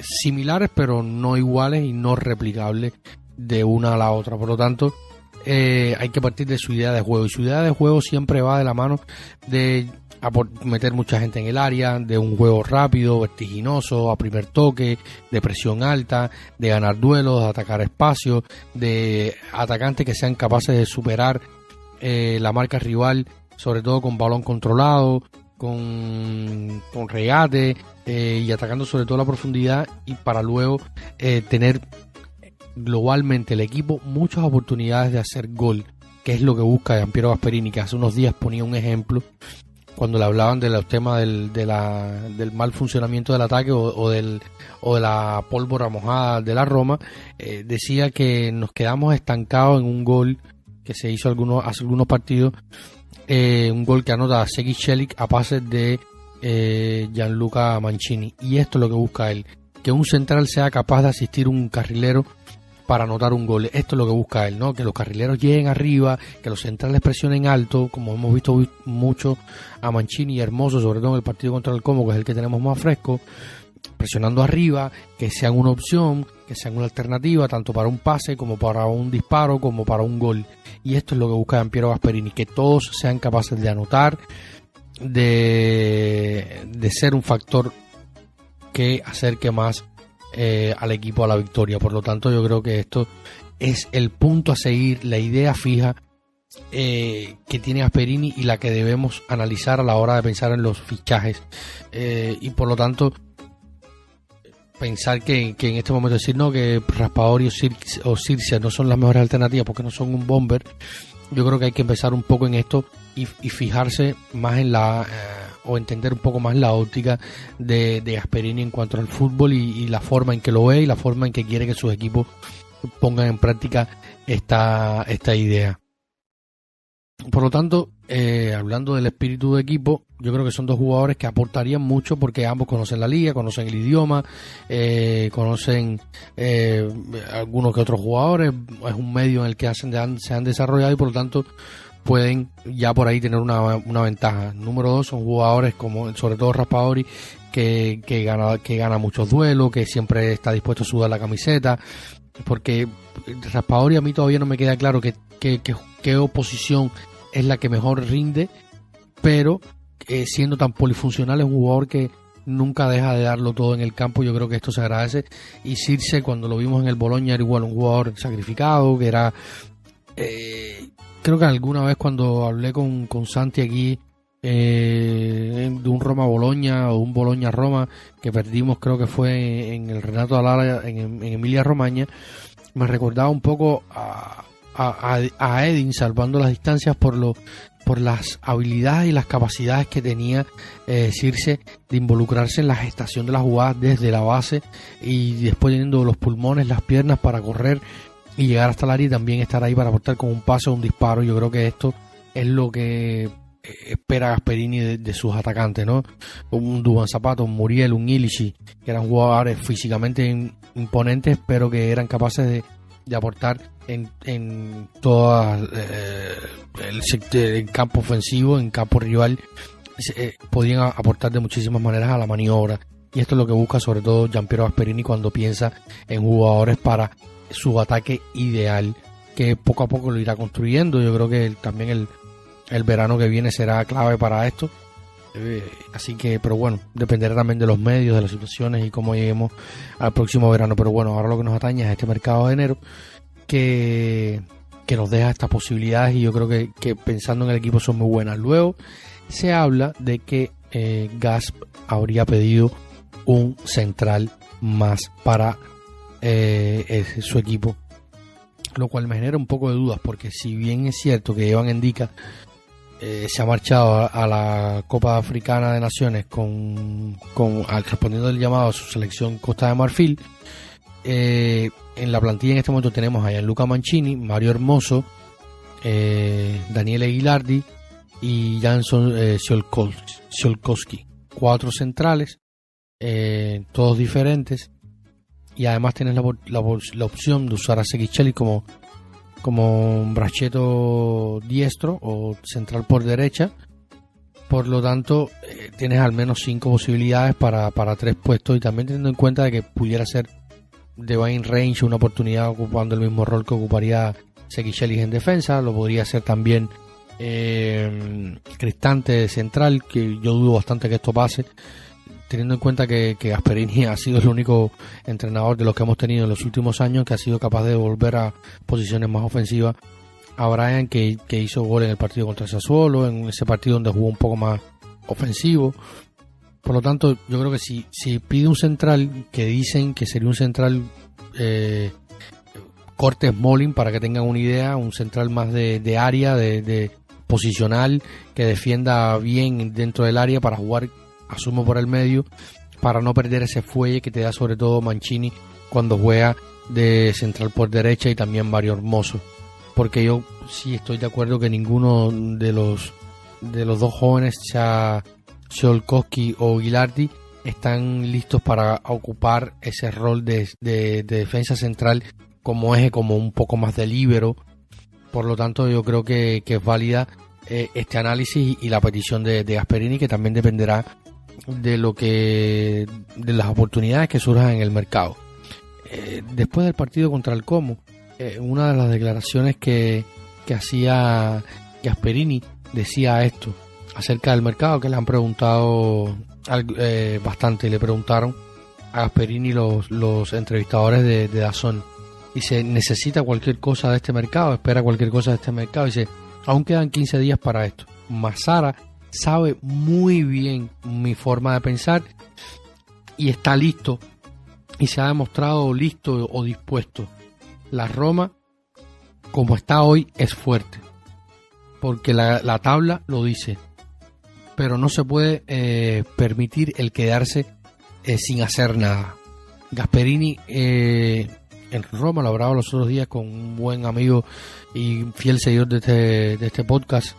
similares pero no iguales y no replicables de una a la otra. Por lo tanto, hay que partir de su idea de juego, y su idea de juego siempre va de la mano de meter mucha gente en el área, de un juego rápido, vertiginoso, a primer toque, de presión alta, de ganar duelos, de atacar espacios, de atacantes que sean capaces de superar la marca rival, sobre todo con balón controlado, con regate, y atacando sobre todo la profundidad, y para luego tener globalmente el equipo muchas oportunidades de hacer gol, que es lo que busca Gianpiero Gasperini, que hace unos días ponía un ejemplo cuando le hablaban de los temas del mal funcionamiento del ataque o de la pólvora mojada de la Roma. Decía que nos quedamos estancados en un gol que se hizo hace algunos partidos, un gol que anota Seki Celik a pases de Gianluca Mancini, y esto es lo que busca él, que un central sea capaz de asistir un carrilero para anotar un gol. Esto es lo que busca él, ¿no? Que los carrileros lleguen arriba, que los centrales presionen alto, como hemos visto mucho a Mancini y Hermoso, sobre todo en el partido contra el Como, que es el que tenemos más fresco, presionando arriba, que sean una opción, que sean una alternativa, tanto para un pase, como para un disparo, como para un gol. Y esto es lo que busca Giampiero Gasperini, que todos sean capaces de anotar, de ser un factor que acerque más al equipo a la victoria. Por lo tanto, yo creo que esto es el punto a seguir, la idea fija que tiene Gasperini y la que debemos analizar a la hora de pensar en los fichajes. Y por lo tanto, pensar que en este momento decir no, que Raspadori o Sircia no son las mejores alternativas porque no son un bomber. Yo creo que hay que empezar un poco en esto y fijarse más en o entender un poco más la óptica de Gasperini en cuanto al fútbol y la forma en que lo ve y la forma en que quiere que sus equipos pongan en práctica esta idea. Por lo tanto, hablando del espíritu de equipo, yo creo que son dos jugadores que aportarían mucho porque ambos conocen la liga, conocen el idioma, conocen algunos que otros jugadores. Es un medio en el que se han desarrollado y por lo tanto pueden ya por ahí tener una ventaja. Número 2, son jugadores como sobre todo Raspadori que gana muchos duelos, que siempre está dispuesto a sudar la camiseta, porque Raspadori a mí todavía no me queda claro qué oposición es la que mejor rinde, pero siendo tan polifuncional es un jugador que nunca deja de darlo todo en el campo. Yo creo que esto se agradece. Y Sirce, cuando lo vimos en el Bologna, era igual un jugador sacrificado, que era creo que alguna vez cuando hablé con Santi aquí de un Roma-Bologna o un Bologna-Roma que perdimos, creo que fue en el Renato Allara en Emilia-Romagna, me recordaba un poco a Edin salvando las distancias por las habilidades y las capacidades que tenía Sirce de involucrarse en la gestación de las jugadas desde la base y después teniendo los pulmones, las piernas para correr y llegar hasta el área y también estar ahí para aportar con un pase o un disparo. Yo creo que esto es lo que espera Gasperini de sus atacantes, ¿no? Un Duván Zapata, un Muriel, un Illich, que eran jugadores físicamente imponentes, pero que eran capaces de aportar en todo el campo ofensivo, en campo rival, podían aportar de muchísimas maneras a la maniobra. Y esto es lo que busca sobre todo Giampiero Gasperini cuando piensa en jugadores para su ataque ideal, que poco a poco lo irá construyendo. Yo creo que también el verano que viene será clave para esto. Así que, pero bueno, dependerá también de los medios, de las situaciones y cómo lleguemos al próximo verano. Pero bueno, ahora lo que nos atañe es este mercado de enero que nos deja estas posibilidades y yo creo que pensando en el equipo son muy buenas. Luego se habla de que Gasp habría pedido un central más para su equipo, lo cual me genera un poco de dudas, porque si bien es cierto que Evan Endika se ha marchado a la Copa Africana de Naciones respondiendo al llamado a su selección Costa de Marfil, en la plantilla en este momento tenemos a Gianluca Mancini, Mario Hermoso, Daniele Ghilardi y Jansson Tsiolkovski, 4 centrales, todos diferentes, y además tienes la opción de usar a Sekichelli como un bracheto diestro o central por derecha. Por lo tanto, tienes al menos 5 posibilidades para 3 puestos, y también teniendo en cuenta de que pudiera ser de Wayne Range una oportunidad ocupando el mismo rol que ocuparía Sekichelli en defensa. Lo podría ser también Cristante central, que yo dudo bastante que esto pase, teniendo en cuenta que Gasperini ha sido el único entrenador de los que hemos tenido en los últimos años que ha sido capaz de volver a posiciones más ofensivas a Brian, que hizo gol en el partido contra el Sassuolo, en ese partido donde jugó un poco más ofensivo. Por lo tanto, yo creo que si pide un central, que dicen que sería un central corte Smalling, para que tengan una idea, un central más de área, de posicional, que defienda bien dentro del área para jugar, asumo, por el medio, para no perder ese fuelle que te da sobre todo Mancini cuando juega de central por derecha, y también Mario Hermoso, porque yo sí estoy de acuerdo que ninguno de los 2 jóvenes, sea Tsiolkovski o Ghilardi, están listos para ocupar ese rol de defensa central como eje, como un poco más de líbero. Por lo tanto, yo creo que es válida este análisis y la petición de Gasperini, que también dependerá de las oportunidades que surjan en el mercado. Después del partido contra el Como, una de las declaraciones que hacía Gasperini decía esto acerca del mercado, que le han preguntado bastante. Le preguntaron a Gasperini los entrevistadores de DAZN. Dice: necesita cualquier cosa de este mercado, espera cualquier cosa de este mercado. Dice: aún quedan 15 días para esto. Massara sabe muy bien mi forma de pensar y está listo, y se ha demostrado listo o dispuesto. La Roma, como está hoy, es fuerte, porque la tabla lo dice, pero no se puede permitir el quedarse sin hacer nada. Gasperini en Roma, lo hablaba los otros días con un buen amigo y fiel seguidor de este podcast,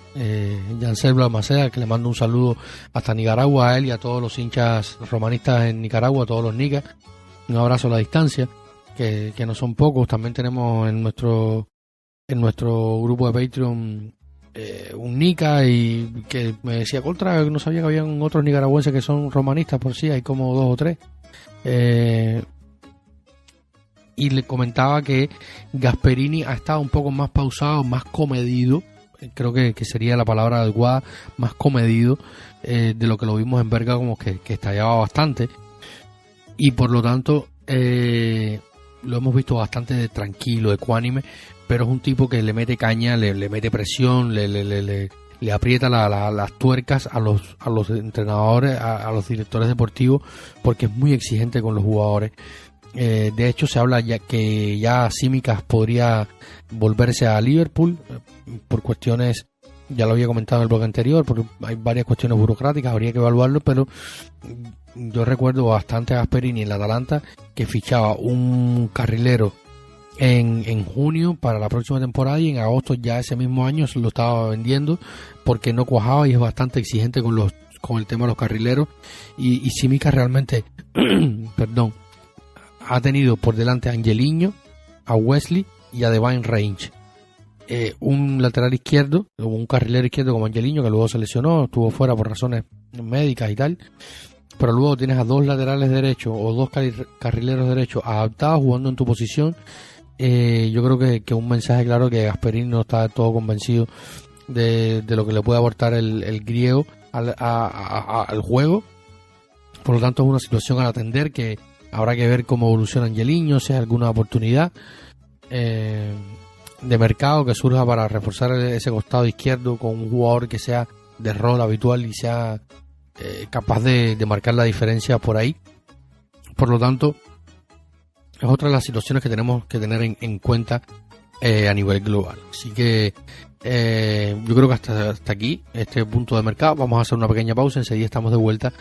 Yancel Balmaceda, que le mando un saludo hasta Nicaragua a él y a todos los hinchas romanistas en Nicaragua, a todos los nicas. Un abrazo a la distancia, que no son pocos. También tenemos en nuestro grupo de Patreon un nica, y que me decía: contra, no sabía que habían otros nicaragüenses que son romanistas. Por sí, hay como 2 o 3. Y le comentaba que Gasperini ha estado un poco más pausado, más comedido, creo que sería la palabra adecuada, más comedido de lo que lo vimos en Bergamo, que estallaba bastante, y por lo tanto lo hemos visto bastante tranquilo, ecuánime, pero es un tipo que le mete caña, le mete presión, le aprieta las tuercas a los entrenadores, a los directores deportivos, porque es muy exigente con los jugadores. De hecho, se habla ya que ya Tsimikas podría volverse a Liverpool por cuestiones, ya lo había comentado en el blog anterior, porque hay varias cuestiones burocráticas, habría que evaluarlo, pero yo recuerdo bastante a Gasperini en la Atalanta, que fichaba un carrilero en junio para la próxima temporada, y en agosto ya ese mismo año se lo estaba vendiendo porque no cuajaba, y es bastante exigente con el tema de los carrileros. Y Tsimikas realmente ha tenido por delante a Angelino, a Wesley y a Devine Range. Un lateral izquierdo, o un carrilero izquierdo como Angelino, que luego se lesionó, estuvo fuera por razones médicas y tal. Pero luego tienes a 2 laterales derechos o 2 carrileros derechos adaptados, jugando en tu posición. Yo creo que un mensaje claro, que Gasperini no está del todo convencido de lo que le puede aportar el griego al juego. Por lo tanto, es una situación a atender, que habrá que ver cómo evoluciona Angelino, si hay alguna oportunidad de mercado que surja para reforzar ese costado izquierdo con un jugador que sea de rol habitual y sea capaz de marcar la diferencia por ahí. Por lo tanto, es otra de las situaciones que tenemos que tener en cuenta a nivel global. Así que yo creo que hasta aquí este punto de mercado. Vamos a hacer una pequeña pausa, enseguida estamos de vuelta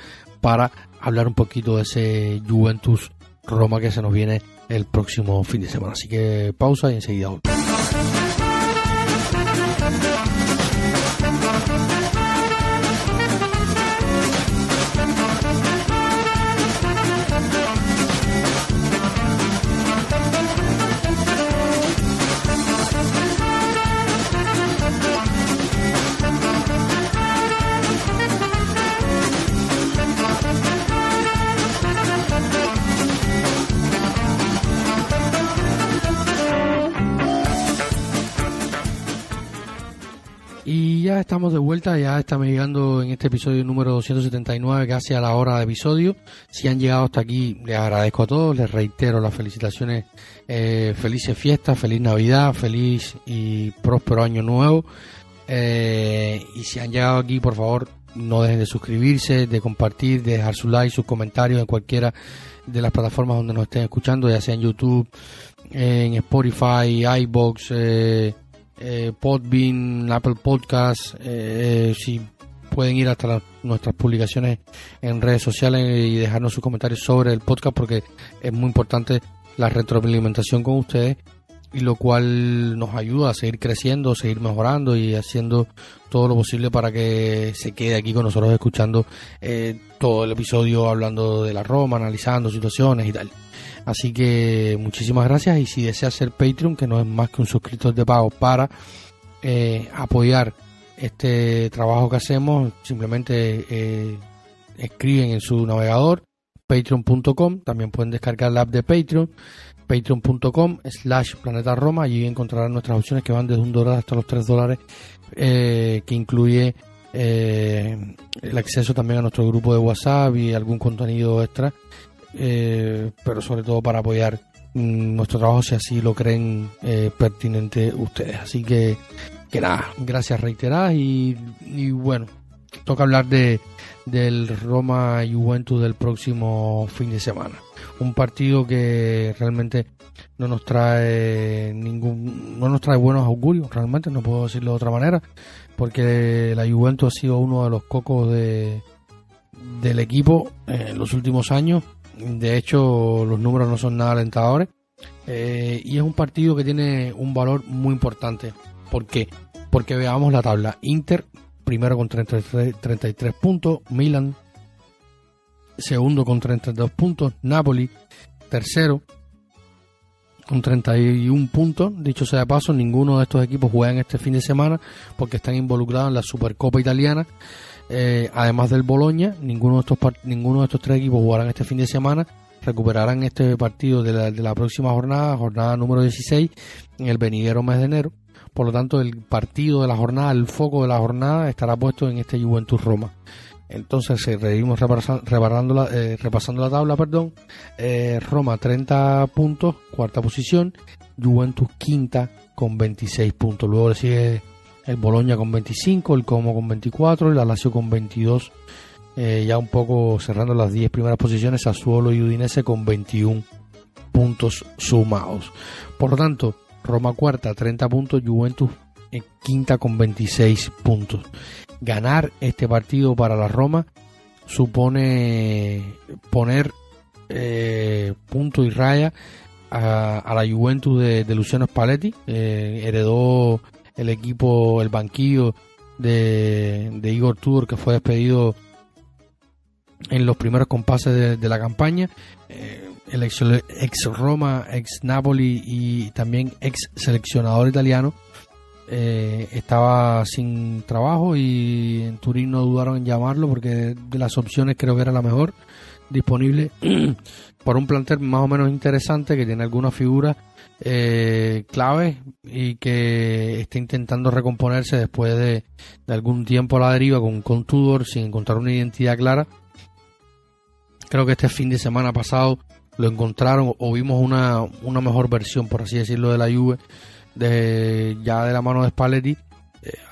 para hablar un poquito de ese Juventus Roma que se nos viene el próximo fin de semana. Así que pausa y enseguida volvemos. Y ya estamos de vuelta, ya estamos llegando en este episodio número 279, casi a la hora de episodio. Si han llegado hasta aquí, les agradezco a todos, les reitero las felicitaciones, felices fiestas, feliz Navidad, feliz y próspero año nuevo. Y si han llegado aquí, por favor, no dejen de suscribirse, de compartir, de dejar su like, sus comentarios en cualquiera de las plataformas donde nos estén escuchando, ya sea en YouTube, en Spotify, iVoox, Podbean, Apple Podcasts. Si pueden ir hasta nuestras publicaciones en redes sociales y dejarnos sus comentarios sobre el podcast, porque es muy importante la retroalimentación con ustedes. y lo cual nos ayuda a seguir creciendo, seguir mejorando y haciendo todo lo posible para que se quede aquí con nosotros escuchando todo el episodio, hablando de la Roma, analizando situaciones y tal. Así que muchísimas gracias, y si deseas ser Patreon, que no es más que un suscriptor de pago para apoyar este trabajo que hacemos, simplemente escriben en su navegador patreon.com, también pueden descargar la app de Patreon, patreon.com/Planeta Roma. Allí encontrarán nuestras opciones que van desde $1 hasta los $3, que incluye el acceso también a nuestro grupo de WhatsApp y algún contenido extra, pero sobre todo para apoyar nuestro trabajo si así lo creen pertinente ustedes. Así que nada, gracias reiteradas, y bueno, toca hablar del Roma Juventus del próximo fin de semana. Un partido que realmente no nos trae buenos augurios, realmente, no puedo decirlo de otra manera, porque la Juventus ha sido uno de los cocos del equipo en los últimos años. De hecho, los números no son nada alentadores, y es un partido que tiene un valor muy importante. ¿Por qué? Porque veamos la tabla. Inter primero con 33 puntos, Milan segundo con 32 puntos, Napoli tercero con 31 puntos. Dicho sea de paso, ninguno de estos equipos juegan este fin de semana porque están involucrados en la Supercopa Italiana. Además del Bologna, ninguno de estos tres equipos jugarán este fin de semana. Recuperarán este partido de la próxima jornada número 16, en el venidero mes de enero. Por lo tanto, el partido de la jornada, el foco de la jornada, estará puesto en este Juventus Roma. Entonces, seguimos repasando la tabla, Roma 30 puntos, cuarta posición. Juventus quinta con 26 puntos. Luego le sigue el Bologna con 25, el Como con 24, el Lazio con 22. Ya un poco cerrando las 10 primeras posiciones, Sassuolo y Udinese con 21 puntos sumados. Por lo tanto, Roma cuarta, 30 puntos, Juventus quinta con 26 puntos. Ganar este partido para la Roma supone poner punto y raya a la Juventus de Luciano Spalletti. Heredó el equipo, el banquillo de Igor Tudor, que fue despedido en los primeros compases de la campaña. El ex Roma, ex Napoli y también ex seleccionador italiano estaba sin trabajo, y en Turín no dudaron en llamarlo porque de las opciones creo que era la mejor disponible por un plantel más o menos interesante, que tiene algunas figuras claves y que está intentando recomponerse después de algún tiempo a la deriva con Tudor sin encontrar una identidad clara. Creo que este fin de semana pasado lo encontraron, o vimos una mejor versión, por así decirlo, de la Juve, ya de la mano de Spalletti,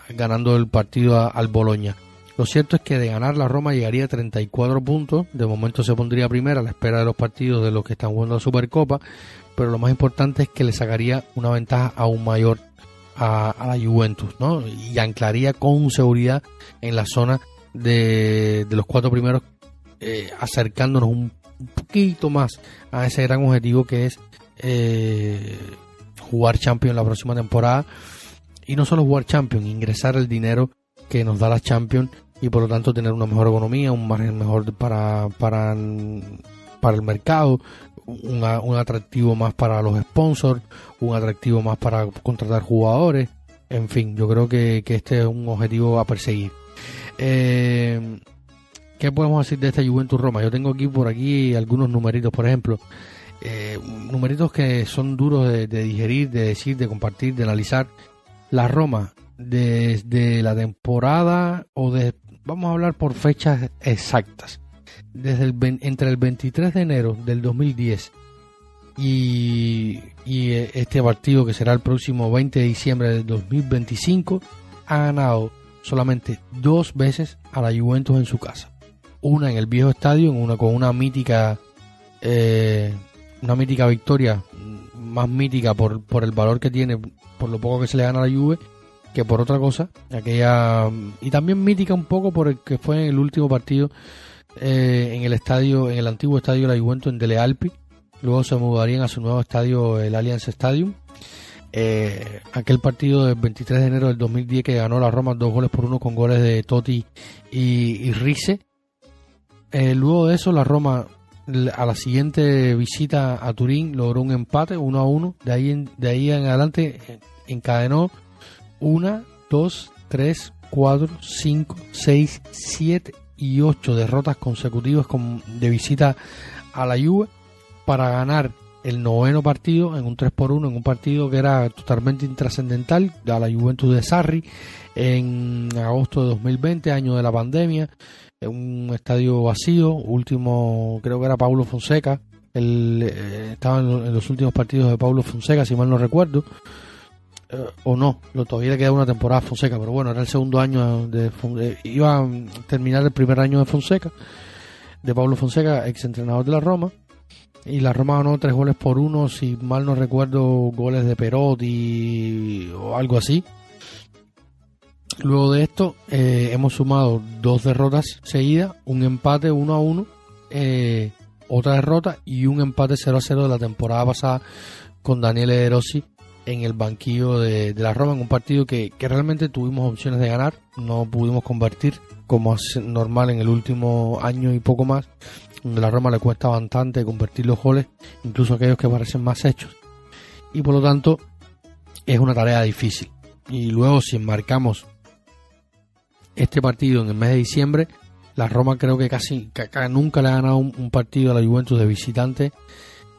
ganando el partido al Bologna. Lo cierto es que de ganar, la Roma llegaría a 34 puntos. De momento se pondría primera a la espera de los partidos de los que están jugando la Supercopa, pero lo más importante es que le sacaría una ventaja aún mayor a la Juventus, ¿no? Y anclaría con seguridad en la zona de los cuatro primeros, acercándonos un poquito más a ese gran objetivo que es jugar Champions la próxima temporada, y no solo jugar Champions, ingresar el dinero que nos da la Champions, y por lo tanto tener una mejor economía, un margen mejor para el mercado, un atractivo más para los sponsors, un atractivo más para contratar jugadores. En fin, yo creo que este es un objetivo a perseguir. ¿Qué podemos decir de esta Juventus Roma? Yo tengo por aquí algunos numeritos, por ejemplo, numeritos que son duros de digerir, de decir, de compartir, de analizar. La Roma, desde la temporada, vamos a hablar por fechas exactas, entre el 23 de enero del 2010 y este partido, que será el próximo 20 de diciembre del 2025, ha ganado solamente 2 veces a la Juventus en su casa. Una en el viejo estadio, con una mítica victoria, más mítica por el valor que tiene, por lo poco que se le gana a la Juve, que por otra cosa, y también mítica un poco por el que fue en el último partido en el antiguo estadio de la Juventus en Dele Alpi. Luego se mudarían a su nuevo estadio, el Allianz Stadium. aquel partido del 23 de enero del 2010 que ganó la Roma 2-1 con goles de Totti y Rice. Luego de eso la Roma a la siguiente visita a Turín logró un empate 1-1. De ahí en adelante encadenó 1, 2, 3, 4, 5, 6, 7 y 8 derrotas consecutivas de visita a la Juve para ganar el noveno partido en un 3-1, en un partido que era totalmente intrascendental, a la Juventus de Sarri, en agosto de 2020, año de la pandemia, en un estadio vacío. Último, creo que era Paulo Fonseca, estaba en los últimos partidos de Paulo Fonseca, si mal no recuerdo, o no, todavía le queda una temporada a Fonseca, pero bueno, era el segundo año iba a terminar el primer año de Fonseca, de Paulo Fonseca, ex entrenador de la Roma. Y la Roma ganó 3-1, si mal no recuerdo, goles de Perotti o algo así. Luego de esto hemos sumado 2 derrotas seguidas, un empate 1-1, otra derrota y un empate 0-0 de la temporada pasada con Daniele De Rossi en el banquillo de la Roma, en un partido que realmente tuvimos opciones de ganar, no pudimos convertir como es normal en el último año y poco más, donde a la Roma le cuesta bastante convertir los goles, incluso aquellos que parecen más hechos, y por lo tanto es una tarea difícil. Y luego, si enmarcamos este partido en el mes de diciembre, la Roma creo que casi nunca le ha ganado un partido a la Juventus de visitante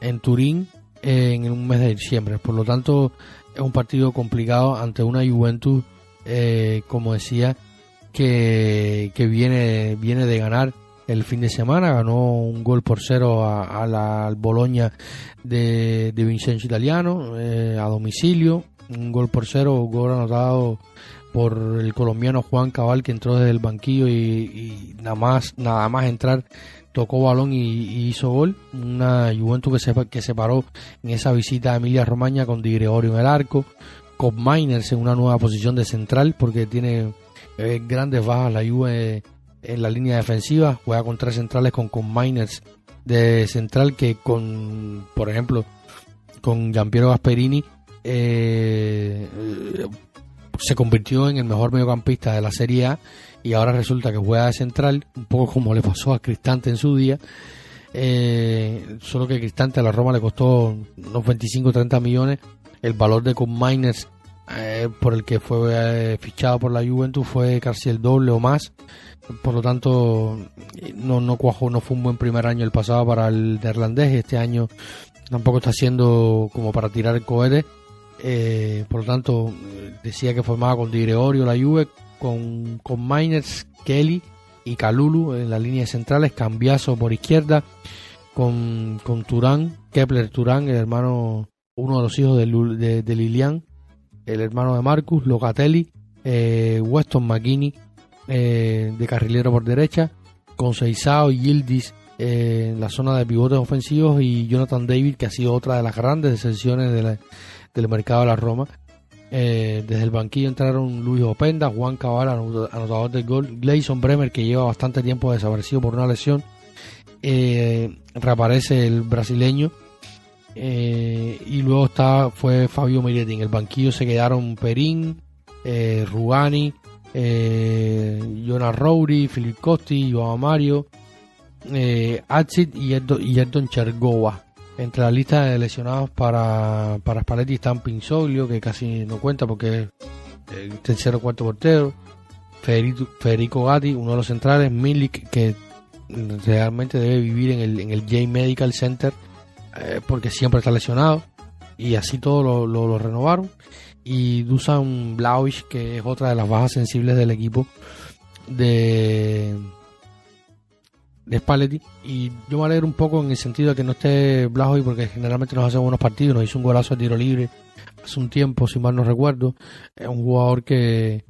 en Turín en un mes de diciembre. Por lo tanto, es un partido complicado ante una Juventus, como decía, que viene de ganar el fin de semana. Ganó 1-0 al Bologna de Vincenzo Italiano a domicilio. 1-0, gol anotado por el colombiano Juan Cabal, que entró desde el banquillo y nada más entrar tocó balón y hizo gol. Una Juventus que se paró en esa visita a Emilia Romagna con Di Gregorio en el arco, con Mainers en una nueva posición de central, porque tiene grandes bajas la Juve en la línea defensiva. Juega con 3 centrales con Mainers de central, que por ejemplo con Giampiero Gasperini se convirtió en el mejor mediocampista de la Serie A, y ahora resulta que juega de central, un poco como le pasó a Cristante en su día, solo que Cristante a la Roma le costó unos 25-30 millones. El valor de Mainers por el que fue fichado por la Juventus fue casi el doble o más. Por lo tanto, no cuajó, no fue un buen primer año el pasado para el neerlandés, y este año tampoco está siendo como para tirar el cohete. Por lo tanto, decía que formaba con Di Gregorio la Juve, con Mainers, Kelly y Kalulu en la línea centrales, Cambiaso por izquierda, con Turán, Kepler Turán, el hermano, uno de los hijos de Lilian, el hermano de Marcus, Locatelli, Weston McKennie de carrilero por derecha, con Seisao y Yildiz en la zona de pivotes ofensivos, y Jonathan David, que ha sido otra de las grandes decepciones del mercado de la Roma. Desde el banquillo entraron Luis Openda, Juan Cabal, anotador del gol, Gleison Bremer, que lleva bastante tiempo desaparecido por una lesión, reaparece el brasileño, y luego fue Fabio Miretti. En el banquillo se quedaron Perín, Rugani, Jonas Rouri, Filip Costi, Joao Mario, Atsit y Edon Chergova. Entre la lista de lesionados para Spalletti están Pinsoglio, que casi no cuenta porque es el tercer o cuarto portero, Federico Gatti, uno de los centrales, Milik, que realmente debe vivir en el J Medical Center porque siempre está lesionado, y así todo lo renovaron, y Dusan Vlahovic, que es otra de las bajas sensibles del equipo de Spalletti. Y yo me alegro un poco en el sentido de que no esté Vlahovic, porque generalmente nos hace buenos partidos, nos hizo un golazo de tiro libre hace un tiempo, si mal no recuerdo. Es un jugador que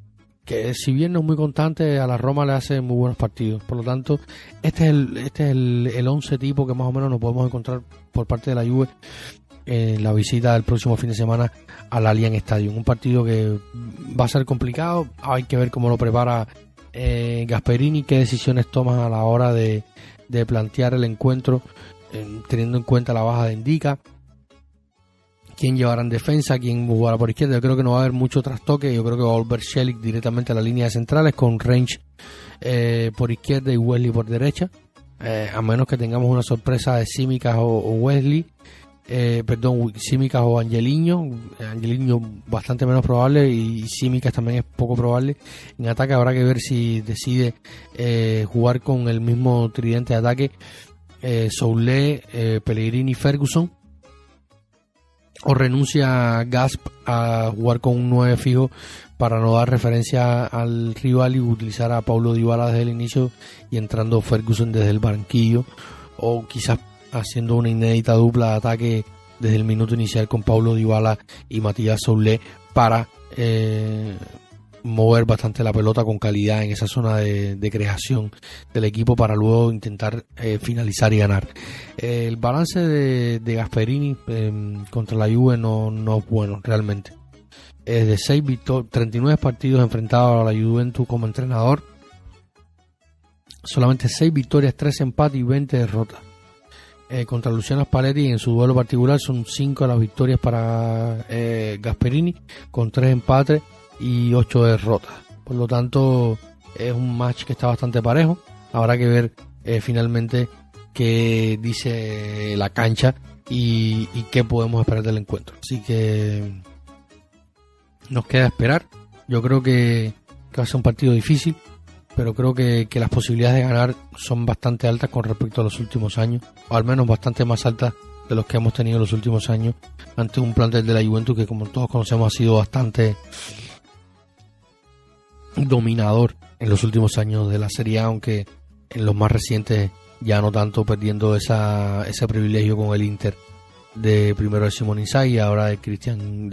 si bien no es muy constante, a la Roma le hace muy buenos partidos. Por lo tanto, este es el 11 tipo que más o menos nos podemos encontrar por parte de la Juve en la visita del próximo fin de semana al Allianz Stadium. Un partido que va a ser complicado, hay que ver cómo lo prepara Gasperini, qué decisiones toma a la hora de plantear el encuentro, teniendo en cuenta la baja de Indica, quién llevará en defensa, quién jugará por izquierda. Yo creo que no va a haber mucho trastoque. Yo creo que va a volver Shelik directamente a la línea de centrales con Range por izquierda y Wesley por derecha, a menos que tengamos una sorpresa de Tsimikas o Wesley, Tsimikas o Angelino bastante menos probable, y Tsimikas también es poco probable. En ataque habrá que ver si decide jugar con el mismo tridente de ataque, Soulé, Pellegrini, Ferguson, o renuncia Gasp a jugar con un 9 fijo para no dar referencia al rival y utilizar a Paulo Dybala desde el inicio y entrando Ferguson desde el banquillo, o quizás haciendo una inédita dupla de ataque desde el minuto inicial con Paulo Dybala y Matías Soulé para mover bastante la pelota con calidad en esa zona de creación del equipo para luego intentar finalizar y ganar. El balance de Gasperini contra la Juve no es bueno realmente. De 39 partidos enfrentados a la Juventus como entrenador, solamente 6 victorias, 3 empates y 20 derrotas. Contra Luciano Spalletti en su duelo particular son 5 las victorias para Gasperini, con 3 empates y 8 derrotas. Por lo tanto, es un match que está bastante parejo. Habrá que ver finalmente qué dice la cancha y qué podemos esperar del encuentro. Así que nos queda esperar. Yo creo que va a ser un partido difícil, pero creo que las posibilidades de ganar son bastante altas con respecto a los últimos años, o al menos bastante más altas de los que hemos tenido los últimos años ante un plantel de la Juventus que, como todos conocemos, ha sido bastante dominador en los últimos años de la Serie A, aunque en los más recientes ya no tanto, perdiendo ese privilegio con el Inter de primero de Simone Inzaghi, ahora de Cristian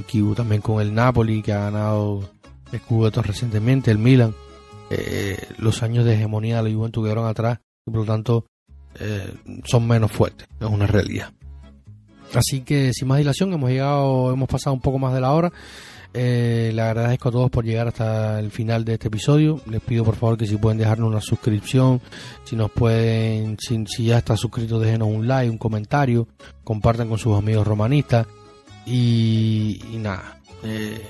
Chivu, también con el Napoli, que ha ganado Scudetto recientemente, el Milan. Los años de hegemonía de la Juventus quedaron atrás y por lo tanto son menos fuertes, es una realidad. Así que sin más dilación hemos pasado un poco más de la hora. Le agradezco a todos por llegar hasta el final de este episodio. Les pido por favor que si pueden dejarnos una suscripción, si ya está suscrito, déjenos un like, un comentario, compartan con sus amigos romanistas y nada.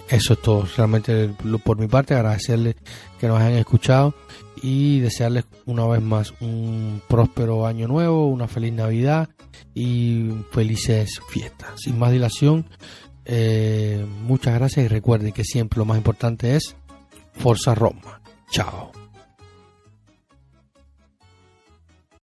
Eso es todo. Realmente por mi parte agradecerles que nos hayan escuchado y desearles una vez más un próspero año nuevo, una feliz Navidad y felices fiestas. Sin más dilación, muchas gracias y recuerden que siempre lo más importante es Forza Roma. Chao.